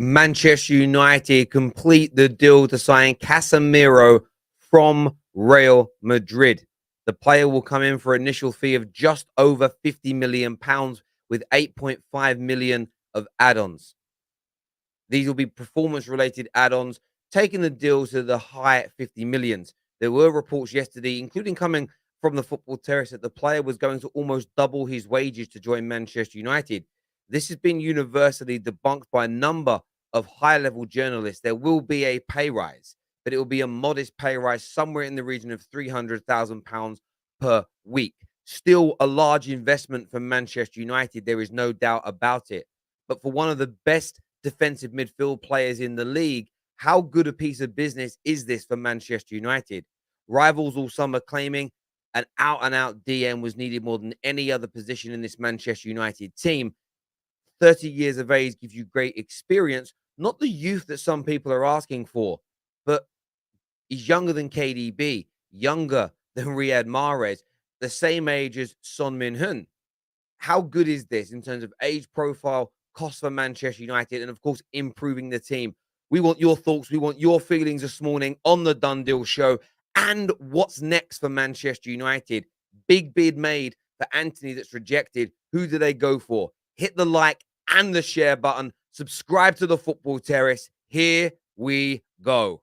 Manchester United complete the deal to sign Casemiro from Real Madrid. The player will come in for an initial fee of just over £50 million with 8.5 million of add-ons. These will be performance-related add-ons, taking the deal to the high 50 millions. There were reports yesterday, including coming from the Football Terrace, that the player was going to almost double his wages to join Manchester United. This has been universally debunked by a number of high-level journalists. There will be a pay rise, but it will be a modest pay rise, somewhere in the region of £300,000 per week. Still a large investment for Manchester United. There is no doubt about it. But for one of the best defensive midfield players in the league, how good a piece of business is this for Manchester United? Rivals all summer claiming an out-and-out DM was needed more than any other position in this Manchester United team. 30 years of age gives you great experience, not the youth that some people are asking for, but he's younger than KDB, younger than Riyad Mahrez, the same age as Son Min-hun. How good is this in terms of age profile, cost for Manchester United, and of course, improving the team? We want your thoughts. We want your feelings this morning on the Done Deal show. And what's next for Manchester United? Big bid made for Anthony that's rejected. Who do they go for? Hit the like and the share button. Subscribe to the Football Terrace. Here we go.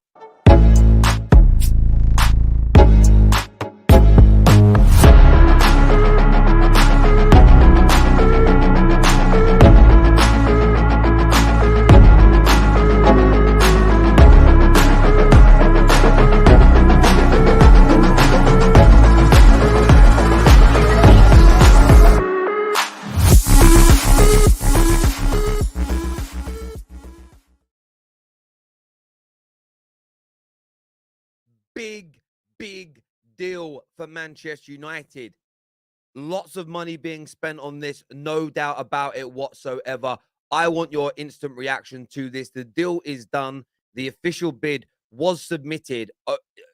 Big deal for Manchester United. Lots of money being spent on this, no doubt about it whatsoever. I want your instant reaction to this. The deal is done. The official bid was submitted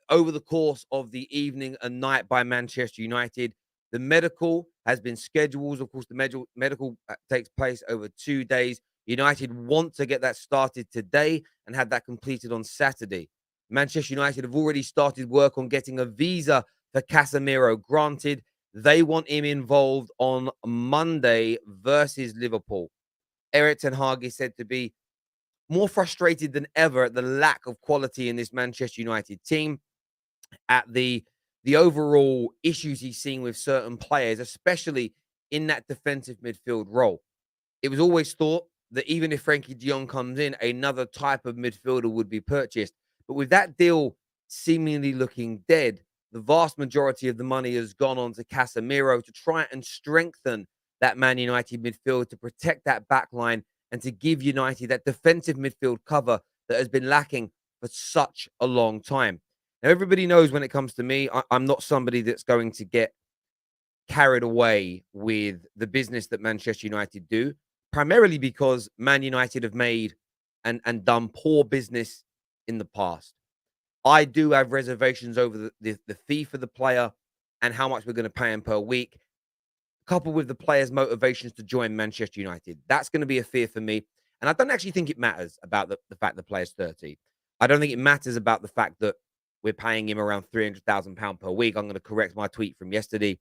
over the course of the evening and night by Manchester United. The medical has been scheduled. Of course, the medical takes place over 2 days. United want to get that started today and have that completed on Saturday. Manchester United have already started work on getting a visa for Casemiro granted. They want him involved on Monday versus Liverpool. Erik ten Hag is said to be more frustrated than ever at the lack of quality in this Manchester United team, at the overall issues he's seeing with certain players, especially in that defensive midfield role. It was always thought that even if Frenkie de Jong comes in, another type of midfielder would be purchased. But with that deal seemingly looking dead, the vast majority of the money has gone on to Casemiro to try and strengthen that Man United midfield, to protect that back line, and to give United that defensive midfield cover that has been lacking for such a long time. Now, everybody knows when it comes to me, I'm not somebody that's going to get carried away with the business that Manchester United do, primarily because Man United have made and done poor business in the past. I do have reservations over the fee for the player and how much we're going to pay him per week, coupled with the player's motivations to join Manchester United. That's going to be a fear for me. And I don't actually think it matters about the fact the player's 30. I don't think it matters about the fact that we're paying him around £300,000 per week. I'm going to correct my tweet from yesterday.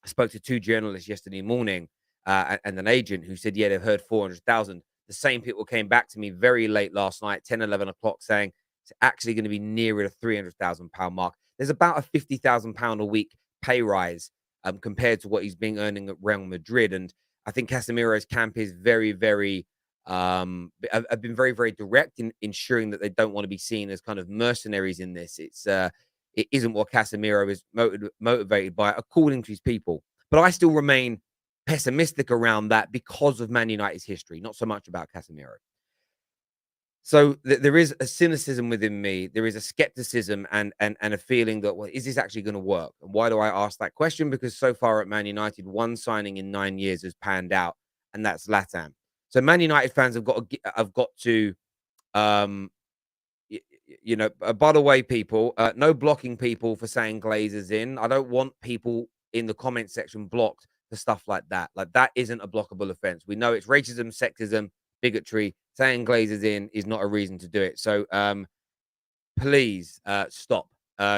I spoke to 2 journalists yesterday morning and an agent who said, yeah, they've heard 400,000. The same people came back to me very late last night, 10, 11 o'clock, saying it's actually going to be nearer the £300,000 mark. There's about a £50,000 a week pay rise compared to what he's been earning at Real Madrid. And I think Casemiro's camp is very, very, have been very, very direct in ensuring that they don't want to be seen as kind of mercenaries in this. It isn't what Casemiro is motivated by, according to his people. But I still remain pessimistic around that because of Man United's history, not so much about Casemiro. So there is a cynicism within me. There is a skepticism and a feeling that, well, is this actually going to work? And why do I ask that question? Because so far at Man United, one signing in 9 years has panned out, and that's Latam. So Man United fans have got to by the way, people, no blocking people for saying Glazers in. I don't want people in the comment section blocked for stuff like that. Like, that isn't a blockable offense. We know it's racism, sexism, bigotry. Saying Glazers in is not a reason to do it. So please stop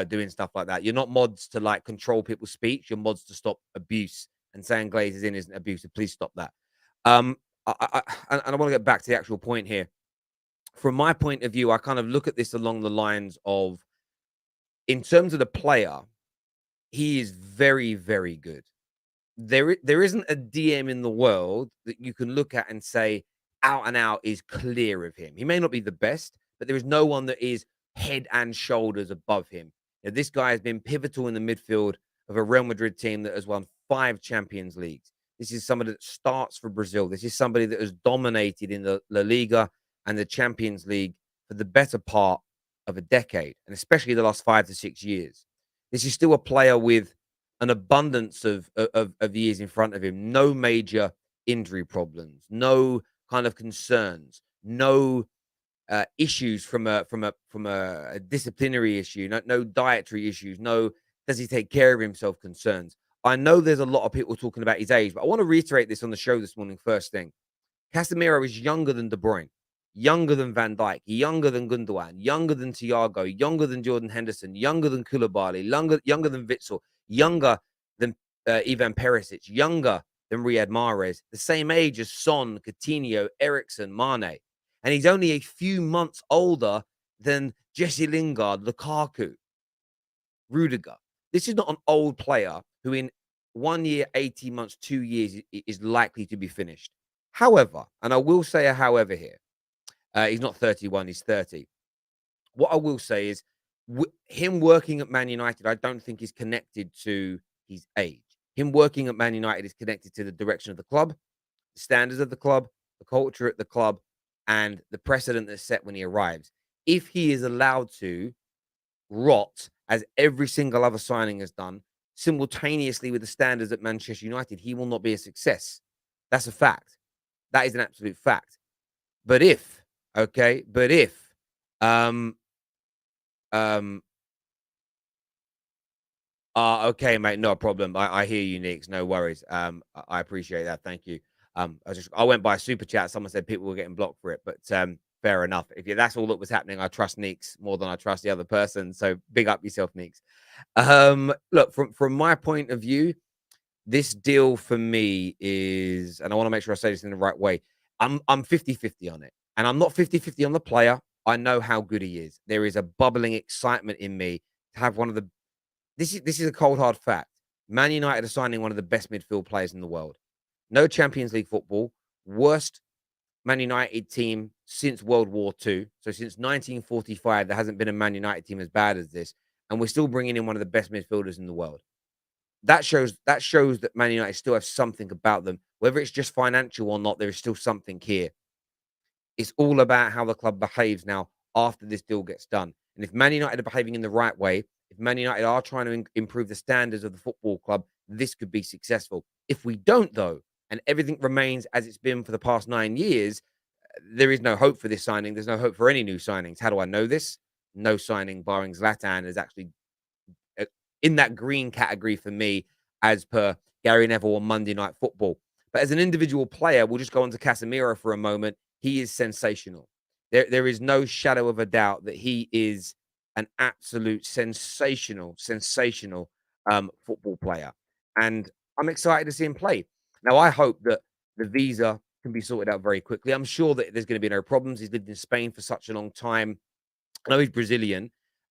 doing stuff like that. You're not mods to like control people's speech. You're mods to stop abuse. And saying Glazers in isn't abusive. Please stop that. Um, and I want to get back to the actual point here. From my point of view, I kind of look at this along the lines of, in terms of the player, he is very, very good. There isn't a DM in the world that you can look at and say out and out is clear of him. He may not be the best, but there is no one that is head and shoulders above him. Now, this guy has been pivotal in the midfield of a Real Madrid team that has won 5 Champions Leagues. This is somebody that starts for Brazil. This is somebody that has dominated in the La Liga and the Champions League for the better part of a decade, and especially the last 5 to 6 years. This is still a player with an abundance of years in front of him. No major injury problems, no kind of concerns, no issues from a disciplinary issue, no dietary issues, no does he take care of himself concerns. I know there's a lot of people talking about his age, but I want to reiterate this on the show this morning. First thing, Casemiro is younger than De Bruyne, younger than Van Dijk, younger than Gundogan, younger than Thiago, younger than Jordan Henderson, younger than Koulibaly, younger than Witsel, younger than Ivan Perisic, younger than Riyad Mahrez, the same age as Son, Coutinho, Eriksen, Mane. And he's only a few months older than Jesse Lingard, Lukaku, Rudiger. This is not an old player who in 1 year, 18 months, 2 years is likely to be finished. However, and I will say a however here, he's not 31, he's 30. What I will say is him working at Man United, I don't think is connected to his age. Him working at Man United is connected to the direction of the club, the standards of the club, the culture at the club, and the precedent that's set when he arrives. If he is allowed to rot, as every single other signing has done, simultaneously with the standards at Manchester United, he will not be a success. That's a fact. That is an absolute fact. But if, okay, okay, mate, no problem. I hear you, Nix. No worries. I appreciate that. Thank you. I went by a super chat. Someone said people were getting blocked for it, but fair enough. If that's all that was happening, I trust Nix more than I trust the other person. So big up yourself, Nix. Look, from my point of view, this deal for me is, and I want to make sure I say this in the right way. I'm 50-50 on it. And I'm not 50-50 on the player. I know how good he is. There is a bubbling excitement in me to have one of the this is a cold hard fact. Man United are signing one of the best midfield players in the world. No Champions League football, worst Man United team since World War II. So since 1945, there hasn't been a Man United team as bad as this, and we're still bringing in one of the best midfielders in the world. That shows that Man United still have something about them, whether it's just financial or not. There is still something here. It's all about how the club behaves now after this deal gets done. And if Man United are behaving in the right way, if Man United are trying to improve the standards of the football club, this could be successful. If we don't, though, and everything remains as it's been for the past 9 years, there is no hope for this signing. There's no hope for any new signings. How do I know this? No signing, barring Zlatan, is actually in that green category for me, as per Gary Neville on Monday Night Football. But as an individual player, we'll just go on to Casemiro for a moment. He is sensational. There is no shadow of a doubt that he is an absolute sensational football player. And I'm excited to see him play. Now, I hope that the visa can be sorted out very quickly. I'm sure that there's going to be no problems. He's lived in Spain for such a long time. I know he's Brazilian,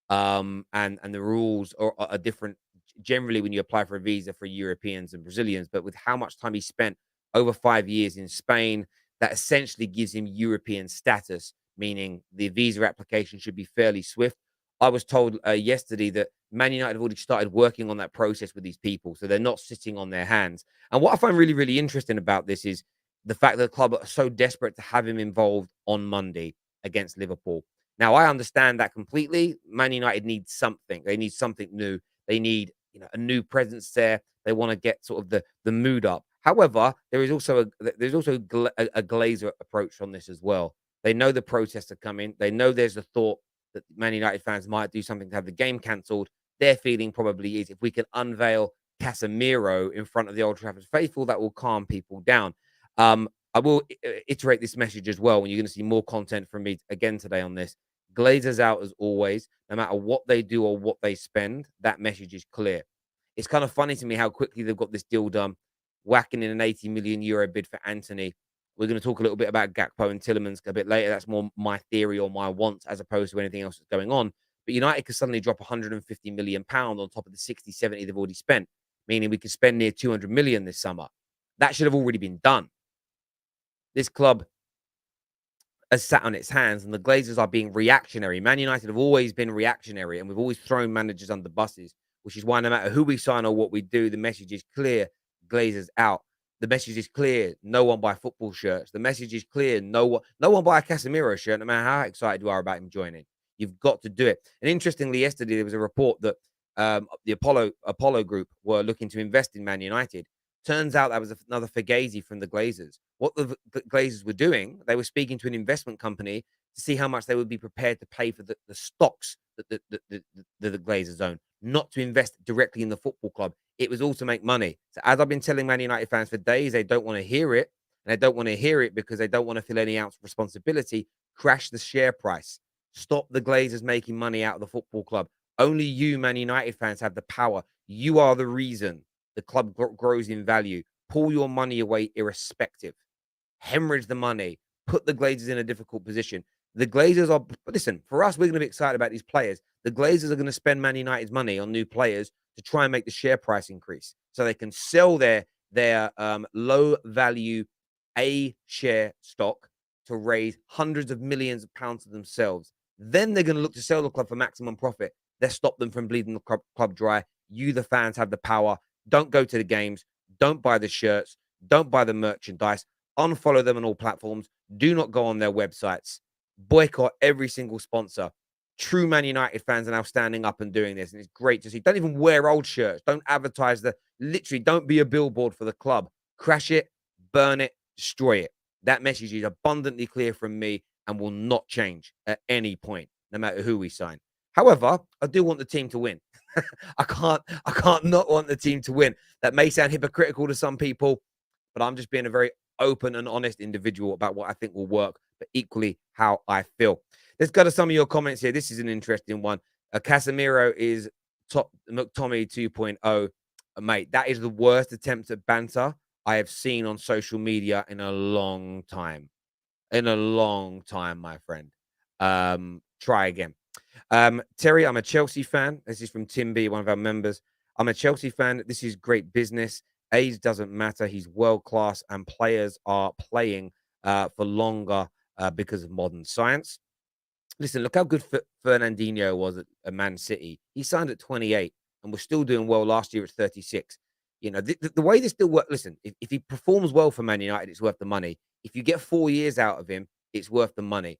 and the rules are different generally when you apply for a visa for Europeans and Brazilians. But with how much time he spent over 5 years in Spain, that essentially gives him European status, meaning the visa application should be fairly swift. I was told yesterday that Man United have already started working on that process with these people, so they're not sitting on their hands. And what I find really, really interesting about this is the fact that the club are so desperate to have him involved on Monday against Liverpool. Now, I understand that completely. Man United needs something. They need something new. They need, a new presence there. They want to get sort of the mood up. However, there is also a Glazer approach on this as well. They know the protests are coming. They know there's a thought that Man United fans might do something to have the game cancelled. Their feeling probably is if we can unveil Casemiro in front of the Old Trafford faithful, that will calm people down. I will iterate this message as well, and you're going to see more content from me again today on this. Glazers out as always. No matter what they do or what they spend, that message is clear. It's kind of funny to me how quickly they've got this deal done, whacking in an 80 million euro bid for Anthony. We're going to talk a little bit about Gakpo and Tielemans a bit later. That's more my theory or my wants as opposed to anything else that's going on. But United could suddenly drop 150 million pounds on top of the 60, 70 they've already spent, meaning we could spend near 200 million this summer. That should have already been done. This club has sat on its hands, and the Glazers are being reactionary. Man United have always been reactionary, and we've always thrown managers under buses, which is why no matter who we sign or what we do, the message is clear: Glazers out. The message is clear: no one buy football shirts. The message is clear: no one buy a Casemiro shirt, no matter how excited you are about him joining. You've got to do it. And interestingly, yesterday there was a report that the Apollo Group were looking to invest in Man United. Turns out that was another Fugazi from the Glazers. What the Glazers were doing, they were speaking to an investment company to see how much they would be prepared to pay for the stocks that the Glazers own, not to invest directly in the football club. It was all to make money. So as I've been telling Man United fans for days, they don't want to hear it. And they don't want to hear it because they don't want to feel any ounce of responsibility. Crash the share price. Stop the Glazers making money out of the football club. Only you, Man United fans, have the power. You are the reason the club grows in value. Pull your money away irrespective. Hemorrhage the money. Put the Glazers in a difficult position. The Glazers are, listen, for us, we're going to be excited about these players. The Glazers are going to spend Man United's money on new players to try and make the share price increase so they can sell their low value A share stock to raise hundreds of millions of pounds to themselves. Then they're going to look to sell the club for maximum profit. They stop them from bleeding the club dry. You, the fans, have the power. Don't go to the games. Don't buy the shirts. Don't buy the merchandise. Unfollow them on all platforms. Do not go on their websites. Boycott every single sponsor. True Man United fans are now standing up and doing this, and it's great to see. Don't even wear old shirts. Don't advertise literally, don't be a billboard for the club. Crash it, burn it, destroy it. That message is abundantly clear from me and will not change at any point, no matter who we sign. However, I do want the team to win. I can't not want the team to win. That may sound hypocritical to some people, but I'm just being a very open and honest individual about what I think will work, but equally how I feel. Let's go to some of your comments here. This is an interesting one. Casemiro is McTominay 2.0. Mate, that is the worst attempt at banter I have seen on social media in a long time. In a long time, my friend. Try again. Terry, I'm a Chelsea fan. This is from Tim B, one of our members. I'm a Chelsea fan. This is great business. Age doesn't matter. He's world class, and players are playing for longer because of modern science. Listen, look how good Fernandinho was at Man City. He signed at 28 and was still doing well last year at 36. You know, the way this still works, listen, if he performs well for Man United, it's worth the money. If you get 4 years out of him, it's worth the money.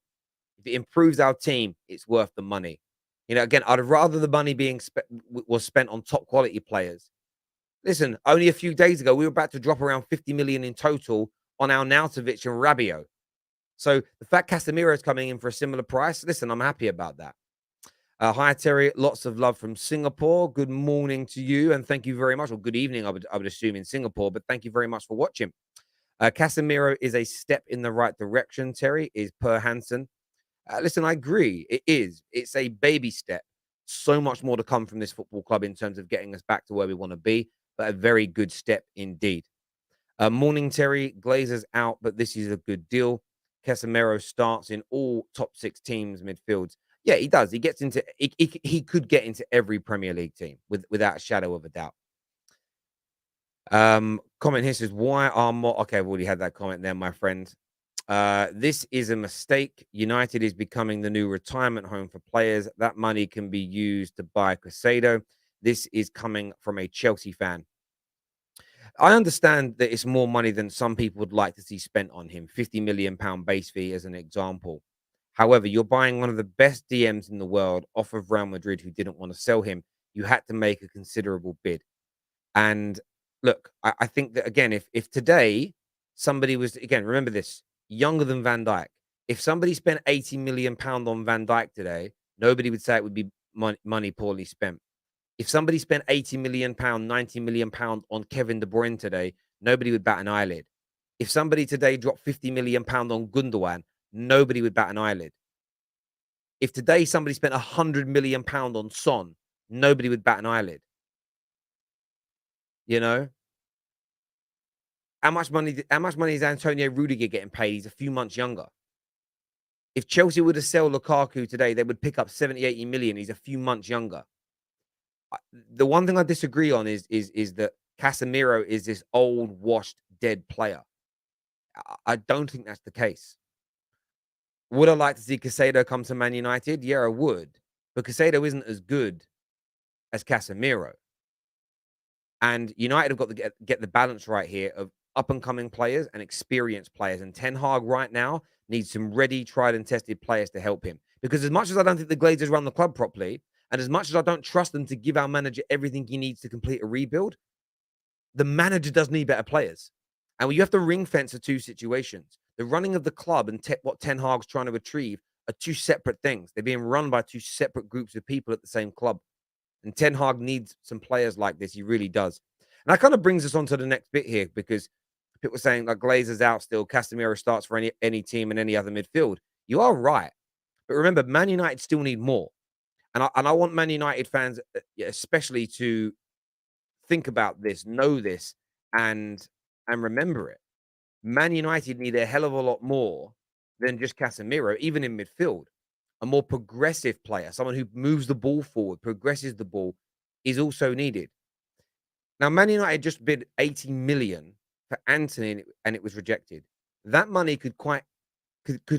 If it improves our team, it's worth the money. You know, again, I'd rather the money was spent on top quality players. Listen, only a few days ago, we were about to drop around 50 million in total on our Arnautovic and Rabiot. So the fact Casemiro is coming in for a similar price, listen, I'm happy about that. Hi, Terry. Lots of love from Singapore. Good morning to you, and thank you very much. Or good evening, I would assume, in Singapore, but thank you very much for watching. Casemiro is a step in the right direction, Terry, is Per Hansen. Listen, I agree. It is. It's a baby step. So much more to come from this football club in terms of getting us back to where we want to be, but a very good step indeed. Morning, Terry. Glazers out, but this is a good deal. Casemiro starts in all top 6 teams midfields. Yeah, he does. He gets into. He could get into every Premier League team without a shadow of a doubt. Comment here says, why are more? Okay, I've already had that comment there, my friend. This is a mistake. United is becoming the new retirement home for players. That money can be used to buy Caicedo. This is coming from a Chelsea fan. I understand that it's more money than some people would like to see spent on him. £50 million base fee as an example. However, you're buying one of the best DMs in the world off of Real Madrid who didn't want to sell him. You had to make a considerable bid. And look, I think that, again, if today somebody was, again, remember this, younger than Van Dijk. If somebody spent £80 million on Van Dijk today, nobody would say it would be money poorly spent. If somebody spent £80 million, £90 million on Kevin De Bruyne today, nobody would bat an eyelid. If somebody today dropped 50 million pound on Gundogan, nobody would bat an eyelid. If today somebody spent 100 million pound on Son, nobody would bat an eyelid. You know, how much money is Antonio Rudiger getting paid? He's a few months younger. If Chelsea were to sell Lukaku today, they would pick up 70, 80 million. He's a few months younger. The one thing I disagree on is that Casemiro is this old, washed, dead player. I don't think that's the case. Would I like to see Caicedo come to Man United? Yeah, I would. But Caicedo isn't as good as Casemiro. And United have got to get the balance right here of up-and-coming players and experienced players. And Ten Hag right now needs some ready, tried and tested players to help him. Because as much as I don't think the Glazers run the club properly, and as much as I don't trust them to give our manager everything he needs to complete a rebuild, the manager does need better players. And you have to ring fence the two situations. The running of the club and what Ten Hag's trying to achieve are two separate things. They're being run by two separate groups of people at the same club. And Ten Hag needs some players like this. He really does. And that kind of brings us on to the next bit here, because people are saying like Glazers out still, Casemiro starts for any team and any other midfield. You are right. But remember, Man United still need more. And I want Man United fans, especially, to think about this, know this, and remember it. Man United need a hell of a lot more than just Casemiro, even in midfield. A more progressive player, someone who moves the ball forward, progresses the ball, is also needed. Now, Man United just bid 80 million for Anthony, and it was rejected. That money could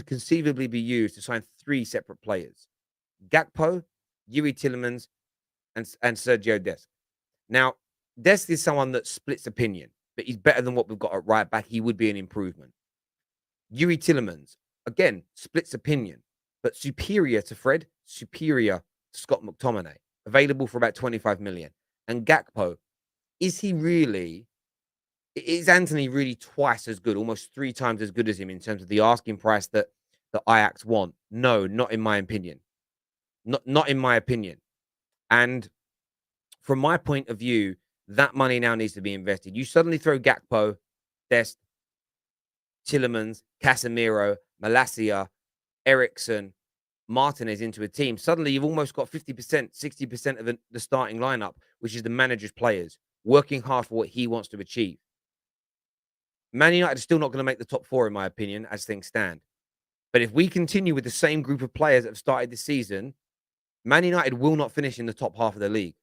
conceivably be used to sign 3 separate players: Gakpo, Yuri Tillemans, and Sergio Dest. Now, Dest is someone that splits opinion, but he's better than what we've got at right back. He would be an improvement. Yuri Tillemans, again, splits opinion, but superior to Fred, superior to Scott McTominay, available for about 25 million. And Gakpo, is Anthony really twice as good, almost 3 times as good as him in terms of the asking price that Ajax want? No, not in my opinion. Not in my opinion. And from my point of view, that money now needs to be invested. You suddenly throw Gakpo, Dest, Tillemans, Casemiro, Malacia, Ericsson, Martinez into a team. Suddenly, you've almost got 50%, 60% of the starting lineup, which is the manager's players, working hard for what he wants to achieve. Man United is still not going to make the top 4, in my opinion, as things stand. But if we continue with the same group of players that have started this season, Man United will not finish in the top half of the league.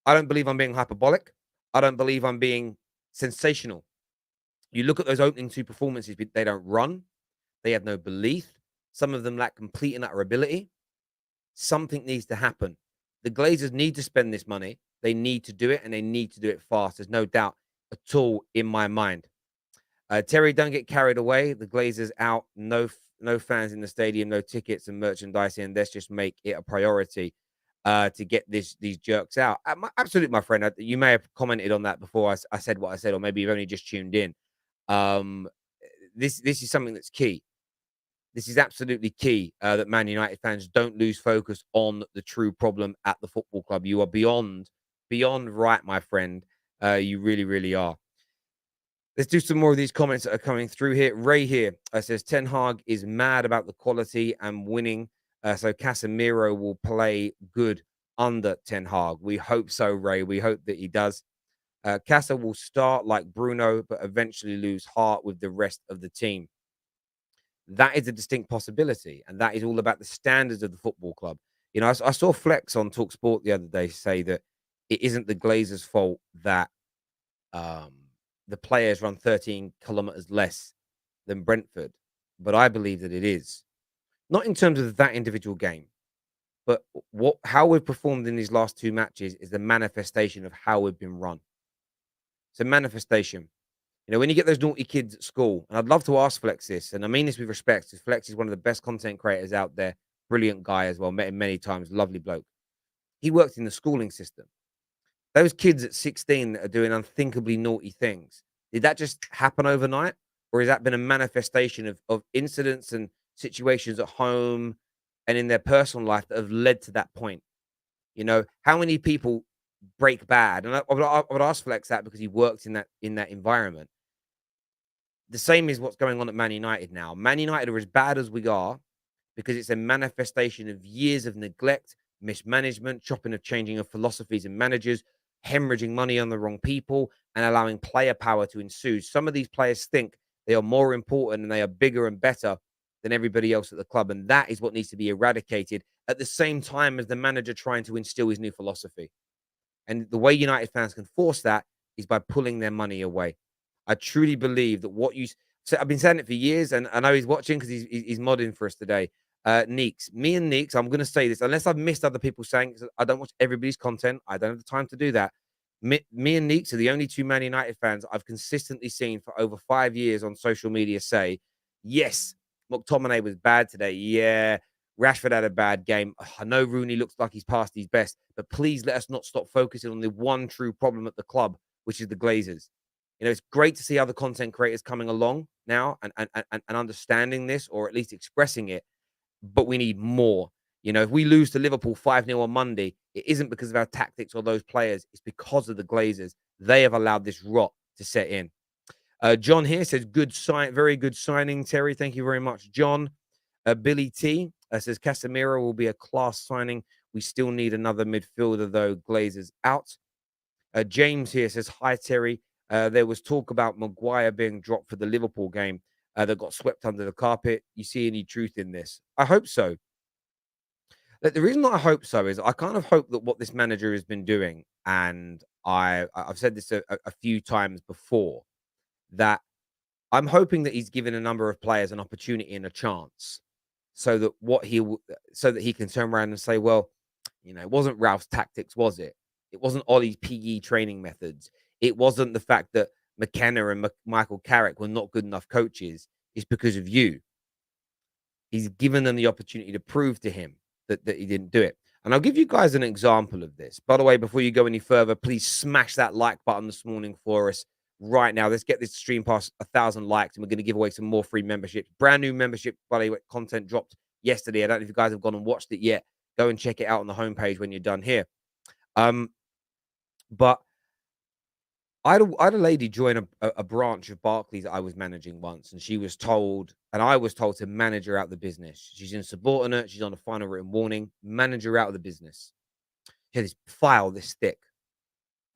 I don't believe I'm being hyperbolic. I don't believe I'm being sensational. You look at those opening 2 performances, they don't run. They have no belief. Some of them lack complete and utter ability. Something needs to happen. The Glazers need to spend this money. They need to do it, and they need to do it fast. There's no doubt at all in my mind. Terry, don't get carried away. The Glazers out. No fans in the stadium, no tickets and merchandise in. Let's just make it a priority to get these jerks out. Absolutely, my friend. You may have commented on that before I said what I said, or maybe you've only just tuned in. This is something that's key. This is absolutely key, that Man United fans don't lose focus on the true problem at the football club. You are beyond right, my friend. You really, really are. Let's do some more of these comments that are coming through here. Ray here says, Ten Hag is mad about the quality and winning. So Casemiro will play good under Ten Hag. We hope so, Ray. We hope that he does. Casa will start like Bruno, but eventually lose heart with the rest of the team. That is a distinct possibility, and that is all about the standards of the football club. You know, I saw Flex on TalkSport the other day say that it isn't the Glazers' fault that the players run 13 kilometers less than Brentford, but I believe that it is. Not in terms of that individual game, but how we've performed in these last 2 matches is the manifestation of how we've been run. It's a manifestation. You know, when you get those naughty kids at school, and I'd love to ask Flex this, and I mean this with respect, because Flex is one of the best content creators out there. Brilliant guy as well. Met him many times. Lovely bloke. He worked in the schooling system. Those kids at 16 that are doing unthinkably naughty things, did that just happen overnight? Or has that been a manifestation of incidents and situations at home and in their personal life that have led to that point? You know, how many people break bad? And I would ask Flex that because he worked in that environment. The same is what's going on at Man United now. Man United are as bad as we are because it's a manifestation of years of neglect, mismanagement, chopping of changing of philosophies and managers, hemorrhaging money on the wrong people, and allowing player power to ensue. Some of these players think they are more important and they are bigger and better than everybody else at the club. And that is what needs to be eradicated at the same time as the manager trying to instill his new philosophy. And the way United fans can force that is by pulling their money away. I truly believe that what you so I've been saying it for years, and I know he's watching because he's modding for us today. Neeks, me and Neeks, I'm going to say this unless I've missed other people saying I don't watch everybody's content. I don't have the time to do that. Me and Neeks are the only two Man United fans I've consistently seen for over 5 years on social media say, yes, McTominay was bad today. Yeah, Rashford had a bad game. I know Rooney looks like he's past his best, but please let us not stop focusing on the one true problem at the club, which is the Glazers. You know, it's great to see other content creators coming along now and understanding this, or at least expressing it, but we need more. You know, if we lose to Liverpool 5-0 on Monday, it isn't because of our tactics or those players. It's because of the Glazers. They have allowed this rot to set in. John here says, very good signing, Terry. Thank you very much, John. Billy T says, Casemiro will be a class signing. We still need another midfielder, though. Glazers out. James here says, hi, Terry. There was talk about Maguire being dropped for the Liverpool game that got swept under the carpet. You see any truth in this? I hope so. The reason that I hope so is I kind of hope that what this manager has been doing, and I've said this a few times before, that I'm hoping that he's given a number of players an opportunity and a chance, so that he can turn around and say, well, you know, it wasn't Ralph's tactics, was it? It wasn't Ollie's PE training methods. It wasn't the fact that McKenna and Michael Carrick were not good enough coaches. It's because of you. He's given them the opportunity to prove to him that he didn't do it. And I'll give you guys an example of this. By the way, before you go any further, please smash that like button this morning for us right now. Let's get this stream past 1,000 likes, and we're going to give away some more free memberships. Brand new membership, by the way, content dropped yesterday. I don't know if you guys have gone and watched it yet. Go and check it out on the homepage when you're done here. But I had a lady join a branch of Barclays that I was managing once, and she was told, and I was told, to manage her out of the business. She's insubordinate. She's on a final written warning. Manage her out of the business. She had this file this thick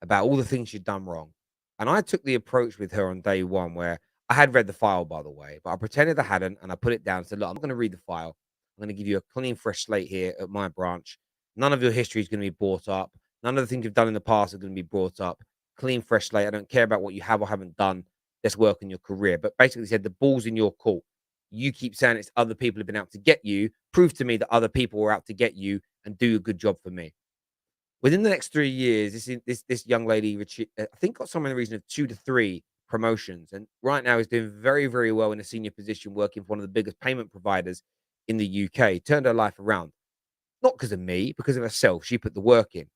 about all the things she'd done wrong. And I took the approach with her on day one where I had read the file, by the way, but I pretended I hadn't, and I put it down and said, look, I'm going to read the file. I'm going to give you a clean, fresh slate here at my branch. None of your history is going to be brought up. None of the things you've done in the past are going to be brought up. Clean, fresh slate. I don't care about what you have or haven't done. Let's work on your career. But basically said, the ball's in your court. You keep saying it's other people have been out to get you. Prove to me that other people were out to get you, and do a good job for me. Within the next 3 years, this young lady, I think, got somewhere in the region of 2 to 3 promotions, and right now is doing very, very well in a senior position, working for one of the biggest payment providers in the UK. Turned her life around, not because of me, because of herself. She put the work in.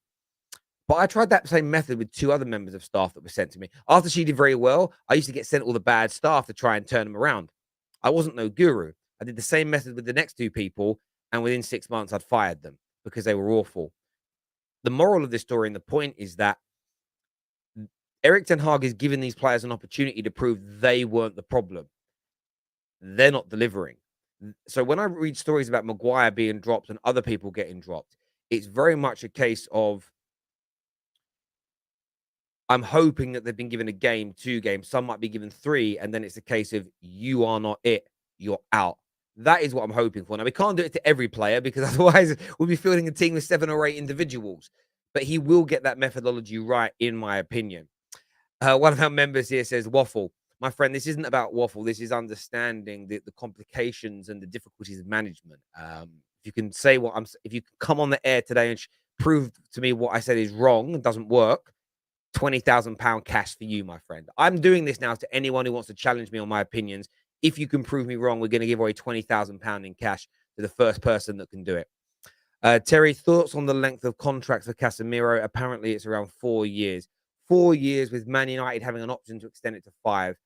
But I tried that same method with 2 other members of staff that were sent to me. After she did very well, I used to get sent all the bad staff to try and turn them around. I wasn't no guru. I did the same method with the next 2 people, and within 6 months, I'd fired them because they were awful. The moral of this story, and the point, is that Erik ten Hag is giving these players an opportunity to prove they weren't the problem. They're not delivering. So when I read stories about Maguire being dropped and other people getting dropped, it's very much a case of, I'm hoping that they've been given a game, 2 games. Some might be given 3, and then it's a case of, you are not it. You're out. That is what I'm hoping for. Now, we can't do it to every player because otherwise we'll be fielding a team with 7 or 8 individuals. But he will get that methodology right, in my opinion. One of our members here says, waffle. My friend, this isn't about waffle. This is understanding the complications and the difficulties of management. If you can say if you can come on the air today and prove to me what I said is wrong and doesn't work, £20,000 cash for you, my friend. I'm doing this now to anyone who wants to challenge me on my opinions. If you can prove me wrong, we're going to give away £20,000 in cash to the first person that can do it. Terry, thoughts on the length of contracts for Casemiro? Apparently, it's around 4 years. 4 years with Man United having an option to extend it to 5.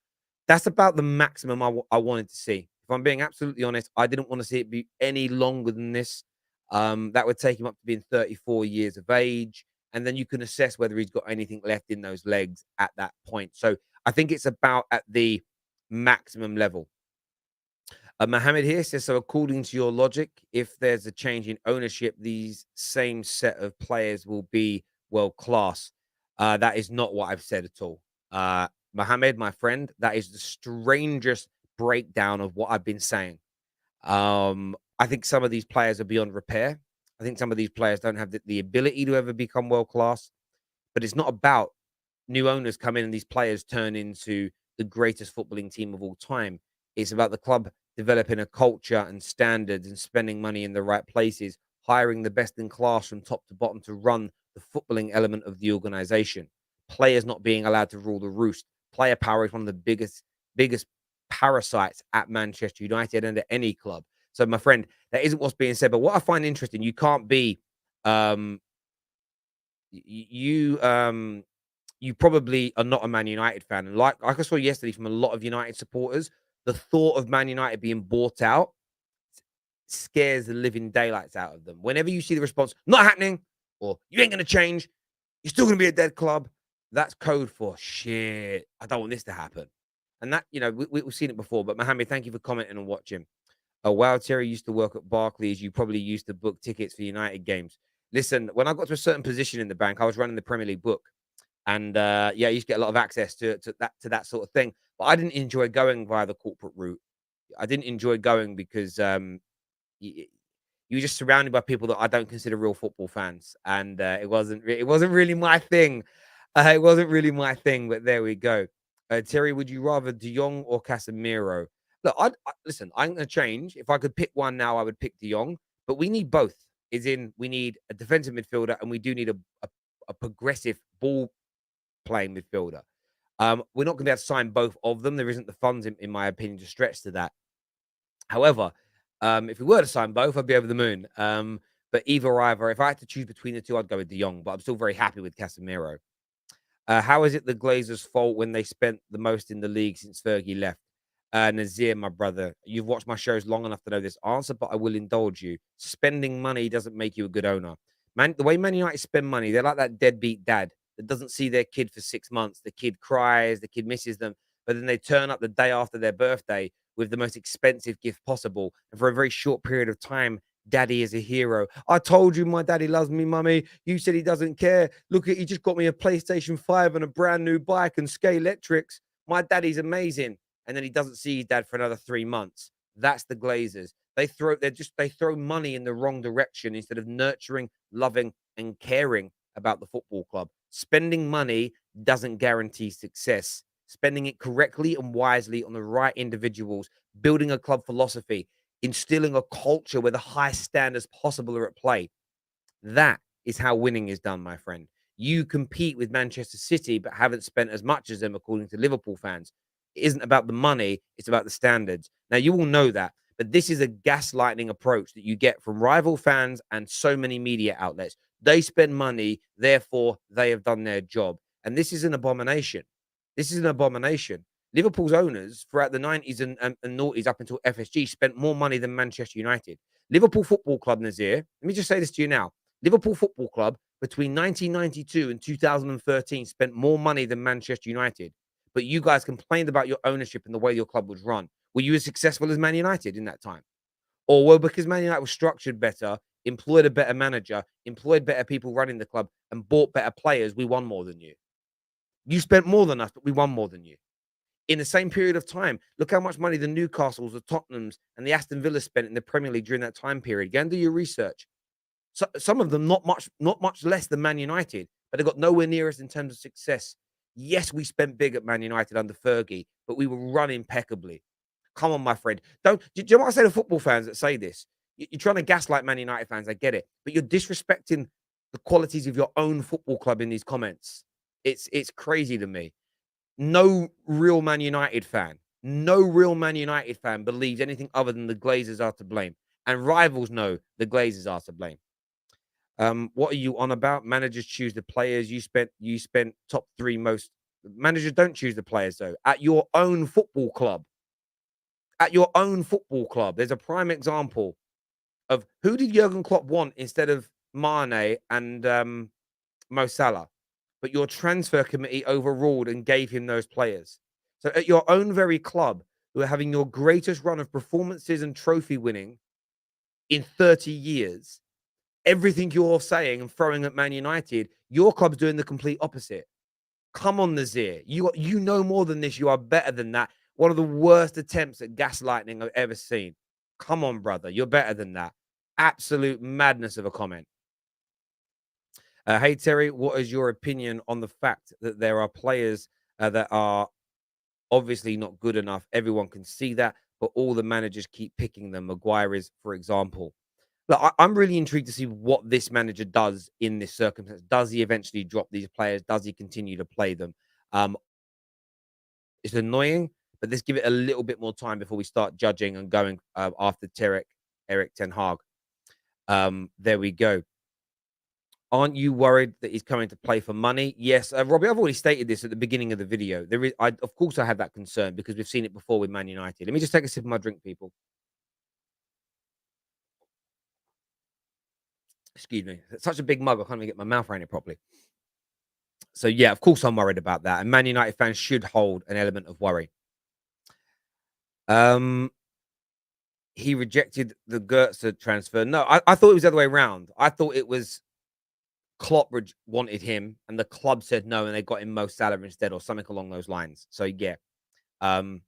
That's about the maximum I wanted to see. If I'm being absolutely honest, I didn't want to see it be any longer than this. That would take him up to being 34 years of age. And then you can assess whether he's got anything left in those legs at that point. So I think it's about at the maximum level. Mohammed here says, so according to your logic, if there's a change in ownership, these same set of players will be world class. That is not what I've said at all. Mohammed, my friend, that is the strangest breakdown of what I've been saying. I think some of these players are beyond repair. I think some of these players don't have the ability to ever become world class. But it's not about new owners come in and these players turn into the greatest footballing team of all time. It's about the club developing a culture and standards and spending money in the right places, hiring the best in class from top to bottom to run the footballing element of the organization. Players not being allowed to rule the roost. Player power is one of the biggest parasites at Manchester United and at any club. So, my friend, that isn't what's being said. But what I find interesting, you can't be um, you probably are not a Man United fan. And like I saw yesterday from a lot of United supporters, the thought of Man United being bought out scares the living daylights out of them. Whenever you see the response, not happening, or you ain't gonna change, you're still gonna be a dead club, that's code for shit. I don't want this to happen. And that, we've seen it before. But Mohammed, thank you for commenting and watching. Oh, wow, Terry used to work at Barclays. You probably used to book tickets for United games. Listen, when I got to a certain position in the bank, I was running the Premier League book. And yeah, I used to get a lot of access to that sort of thing. But I didn't enjoy going via the corporate route. I didn't enjoy going because you were just surrounded by people that I don't consider real football fans, and it wasn't really my thing. It wasn't really my thing. But there we go. Terry, would you rather De Jong or Casemiro? Look, listen. I'm going to change. If I could pick one now, I would pick De Jong. But we need both. Is in we need a defensive midfielder, and we do need a progressive ball playing midfielder. We're not going to be able to sign both of them. There isn't the funds, in my opinion, to stretch to that. However, if we were to sign both, I'd be over the moon. But either or either, if I had to choose between the two, I'd go with De Jong. But I'm still very happy with Casemiro. How is it the Glazers' fault when they spent the most in the league since Fergie left? Nazir, my brother, you've watched my shows long enough to know this answer, but I will indulge you. Spending money doesn't make you a good owner. Man, the way Man United spend money, they're like that deadbeat dad that doesn't see their kid for 6 months. The kid cries, the kid misses them, but then they turn up the day after their birthday with the most expensive gift possible. And for a very short period of time, daddy is a hero. I told you my daddy loves me, mummy. You said he doesn't care. Look, he just got me a PlayStation 5 and a brand new bike and Sky Electrics. My daddy's amazing. And then he doesn't see his dad for another 3 months. That's the Glazers. They throw money in the wrong direction instead of nurturing, loving, and caring about the football club. Spending money doesn't guarantee success. Spending it correctly and wisely on the right individuals, building a club philosophy, instilling a culture where the highest standards possible are at play. That is how winning is done, my friend. You compete with Manchester City, but haven't spent as much as them, according to Liverpool fans. It isn't about the money, it's about the standards. Now, you all know that, but this is a gaslighting approach that you get from rival fans and so many media outlets. They spend money, therefore, they have done their job. And this is an abomination. This is an abomination. Liverpool's owners throughout the 90s and noughties up until FSG spent more money than Manchester United. Liverpool Football Club, Nazir, let me just say this to you now. Liverpool Football Club between 1992 and 2013 spent more money than Manchester United. But you guys complained about your ownership and the way your club was run. Were you as successful as Man United in that time? Or well, because Man United was structured better, employed a better manager, employed better people running the club, and bought better players, we won more than you. You spent more than us, but we won more than you. In the same period of time, look how much money the Newcastles, the Tottenhams, and the Aston Villa spent in the Premier League during that time period. Go and do your research. So, some of them not much less than Man United, but they got nowhere near us in terms of success. Yes, we spent big at Man United under Fergie, but we were run impeccably. Come on, my friend. Do you know what I say to football fans that say this? You're trying to gaslight Man United fans. I get it, but you're disrespecting the qualities of your own football club in these comments. It's crazy to me. No real Man United fan, believes anything other than the Glazers are to blame, and rivals know the Glazers are to blame. What are you on about? Managers choose the players. You spent top 3 most. Managers don't choose the players though. At your own football club. There's a prime example of who did Jurgen Klopp want instead of Mane and Mo Salah, but your transfer committee overruled and gave him those players. So at your own very club, who are having your greatest run of performances and trophy winning in 30 years, everything you're saying and throwing at Man United, your club's doing the complete opposite. Come on, Nazir. You know more than this. You are better than that. One of the worst attempts at gaslighting I've ever seen. Come on, brother. You're better than that. Absolute madness of a comment. Hey, Terry, what is your opinion on the fact that there are players that are obviously not good enough? Everyone can see that, but all the managers keep picking them. Maguire is, for example. Look, I'm really intrigued to see what this manager does in this circumstance. Does he eventually drop these players? Does he continue to play them? Um, it's annoying, but let's give it a little bit more time before we start judging and going after Eric Ten Hag. There we go. Aren't you worried that he's coming to play for money? Yes, Robbie, I've already stated this at the beginning of the video. Of course, I have that concern because we've seen it before with Man United. Let me just take a sip of my drink, people. Excuse me. It's such a big mug, I can't even get my mouth around it properly. So, yeah, of course, I'm worried about that. And Man United fans should hold an element of worry. He rejected the Götze transfer. No, I thought it was the other way around. I thought it was Klopp wanted him, and the club said no, and they got him Mo Salah instead, or something along those lines. So yeah, and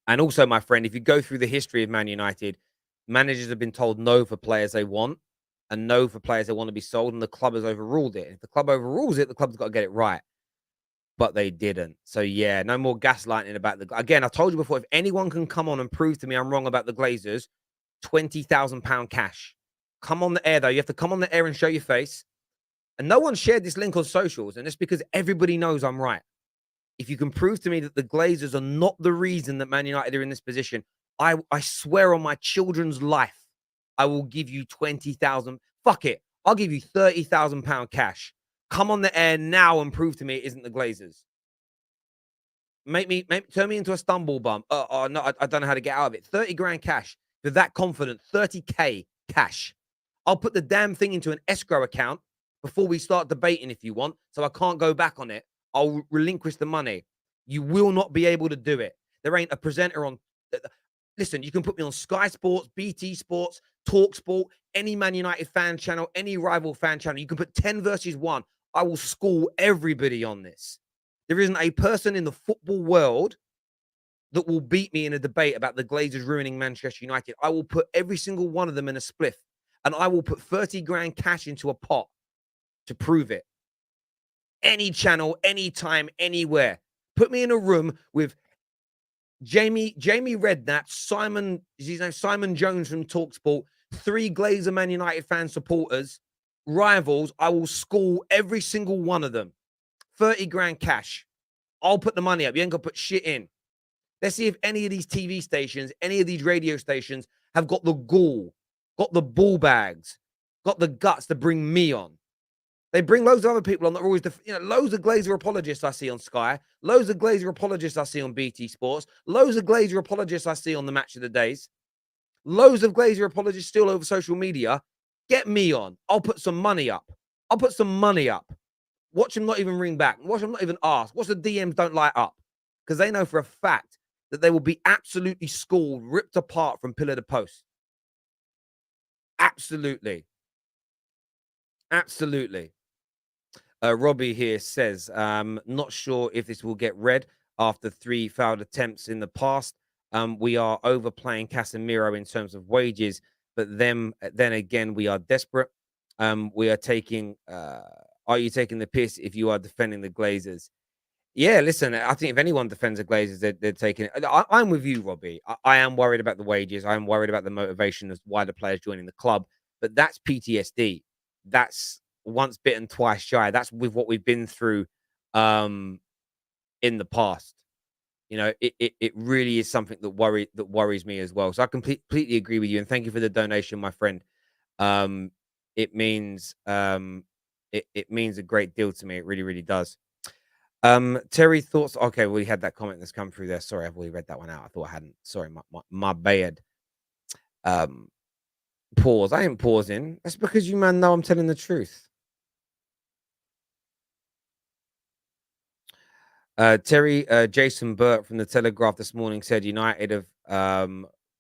also, my friend, if you go through the history of Man United, managers have been told no for players they want, and no for players they want to be sold, and the club has overruled it. If the club overrules it, the club's got to get it right, but they didn't. So yeah, no more gaslighting about the. Again, I told you before, if anyone can come on and prove to me I'm wrong about the Glazers, £20,000 cash. Come on the air though. You have to come on the air and show your face. And no one shared this link on socials, and it's because everybody knows I'm right. If you can prove to me that the Glazers are not the reason that Man United are in this position, I swear on my children's life, I will give you 20,000. Fuck it. I'll give you £30,000 cash. Come on the air now and prove to me it isn't the Glazers. Turn me into a stumble bum. No, I don't know how to get out of it. 30 grand cash. If you're that confident, 30K cash. I'll put the damn thing into an escrow account before we start debating if you want, so I can't go back on it. I'll relinquish the money. You will not be able to do it. There ain't a presenter on. Listen, you can put me on Sky Sports, BT Sports, Talk Sport, any Man United fan channel, any rival fan channel. You can put 10 versus 1. I will school everybody on this. There isn't a person in the football world that will beat me in a debate about the Glazers ruining Manchester United. I will put every single one of them in a spliff, and I will put 30 grand cash into a pot to prove it. Any channel, anytime, anywhere. Put me in a room with Jamie Redknapp, Simon Jones from Talksport, 3 Glazer Man United fan supporters, rivals. I will school every single one of them. 30 grand cash. I'll put the money up. You ain't gonna put shit in. Let's see if any of these TV stations, any of these radio stations have got the gall, got the ball bags, got the guts to bring me on. They bring loads of other people on that are always, loads of Glazer apologists I see on Sky, loads of Glazer apologists I see on BT Sports, loads of Glazer apologists I see on the Match of the Days, loads of Glazer apologists still over social media. Get me on. I'll put some money up. Watch them not even ring back. Watch them not even ask. Watch the DMs don't light up. Because they know for a fact that they will be absolutely schooled, ripped apart from pillar to post. Absolutely. Robbie here says, not sure if this will get read after 3 failed attempts in the past. We are overplaying Casemiro in terms of wages, but then again, we are desperate. We are taking, are you taking the piss if you are defending the Glazers? Yeah, listen, I think if anyone defends the Glazers, they're taking it. I'm with you, Robbie. I am worried about the wages. I am worried about the motivation as why the players joining the club, but that's PTSD. That's once bitten, twice shy. That's with what we've been through in the past. It really is something that worries me as well. So I completely agree with you, and thank you for the donation, my friend. It means it means a great deal to me. It really, really does. Terry, thoughts? Okay, we had that comment that's come through there. Sorry, I've already read that one out. I thought I hadn't. Sorry, my bad. Pause. I ain't pausing. That's because you man know I'm telling the truth. Jason Burt from the Telegraph this morning said United have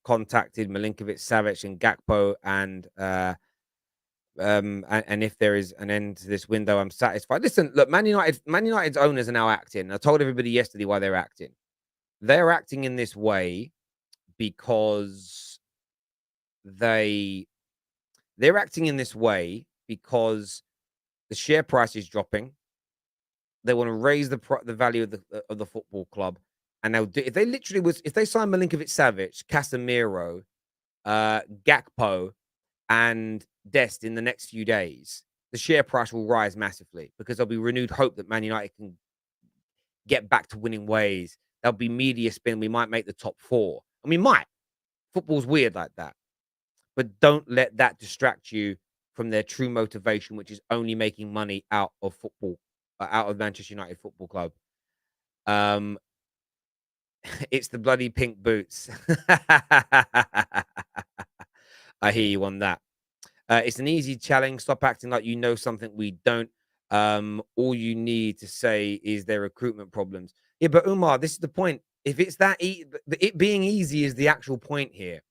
contacted Milinkovic-Savic and Gakpo, and if there is an end to this window, I'm satisfied. Listen, look, Man United's owners are now acting. I told everybody yesterday why they're acting. They're acting in this way because they're acting in this way because the share price is dropping. They want to raise the value of the football club, and they'll do if they sign Milinkovic-Savic, Casemiro, Gakpo, and Dest in the next few days, the share price will rise massively because there'll be renewed hope that Man United can get back to winning ways. There'll be media spin. We might make the top 4. And we might. Football's weird like that. But don't let that distract you from their true motivation, which is only making money out of football, out of Manchester United Football Club. It's the bloody pink boots. I hear you on that. It's an easy challenge. Stop acting like you know something we don't. All you need to say is their recruitment problems. Yeah, but Umar, this is the point. If it's that it being easy is the actual point here.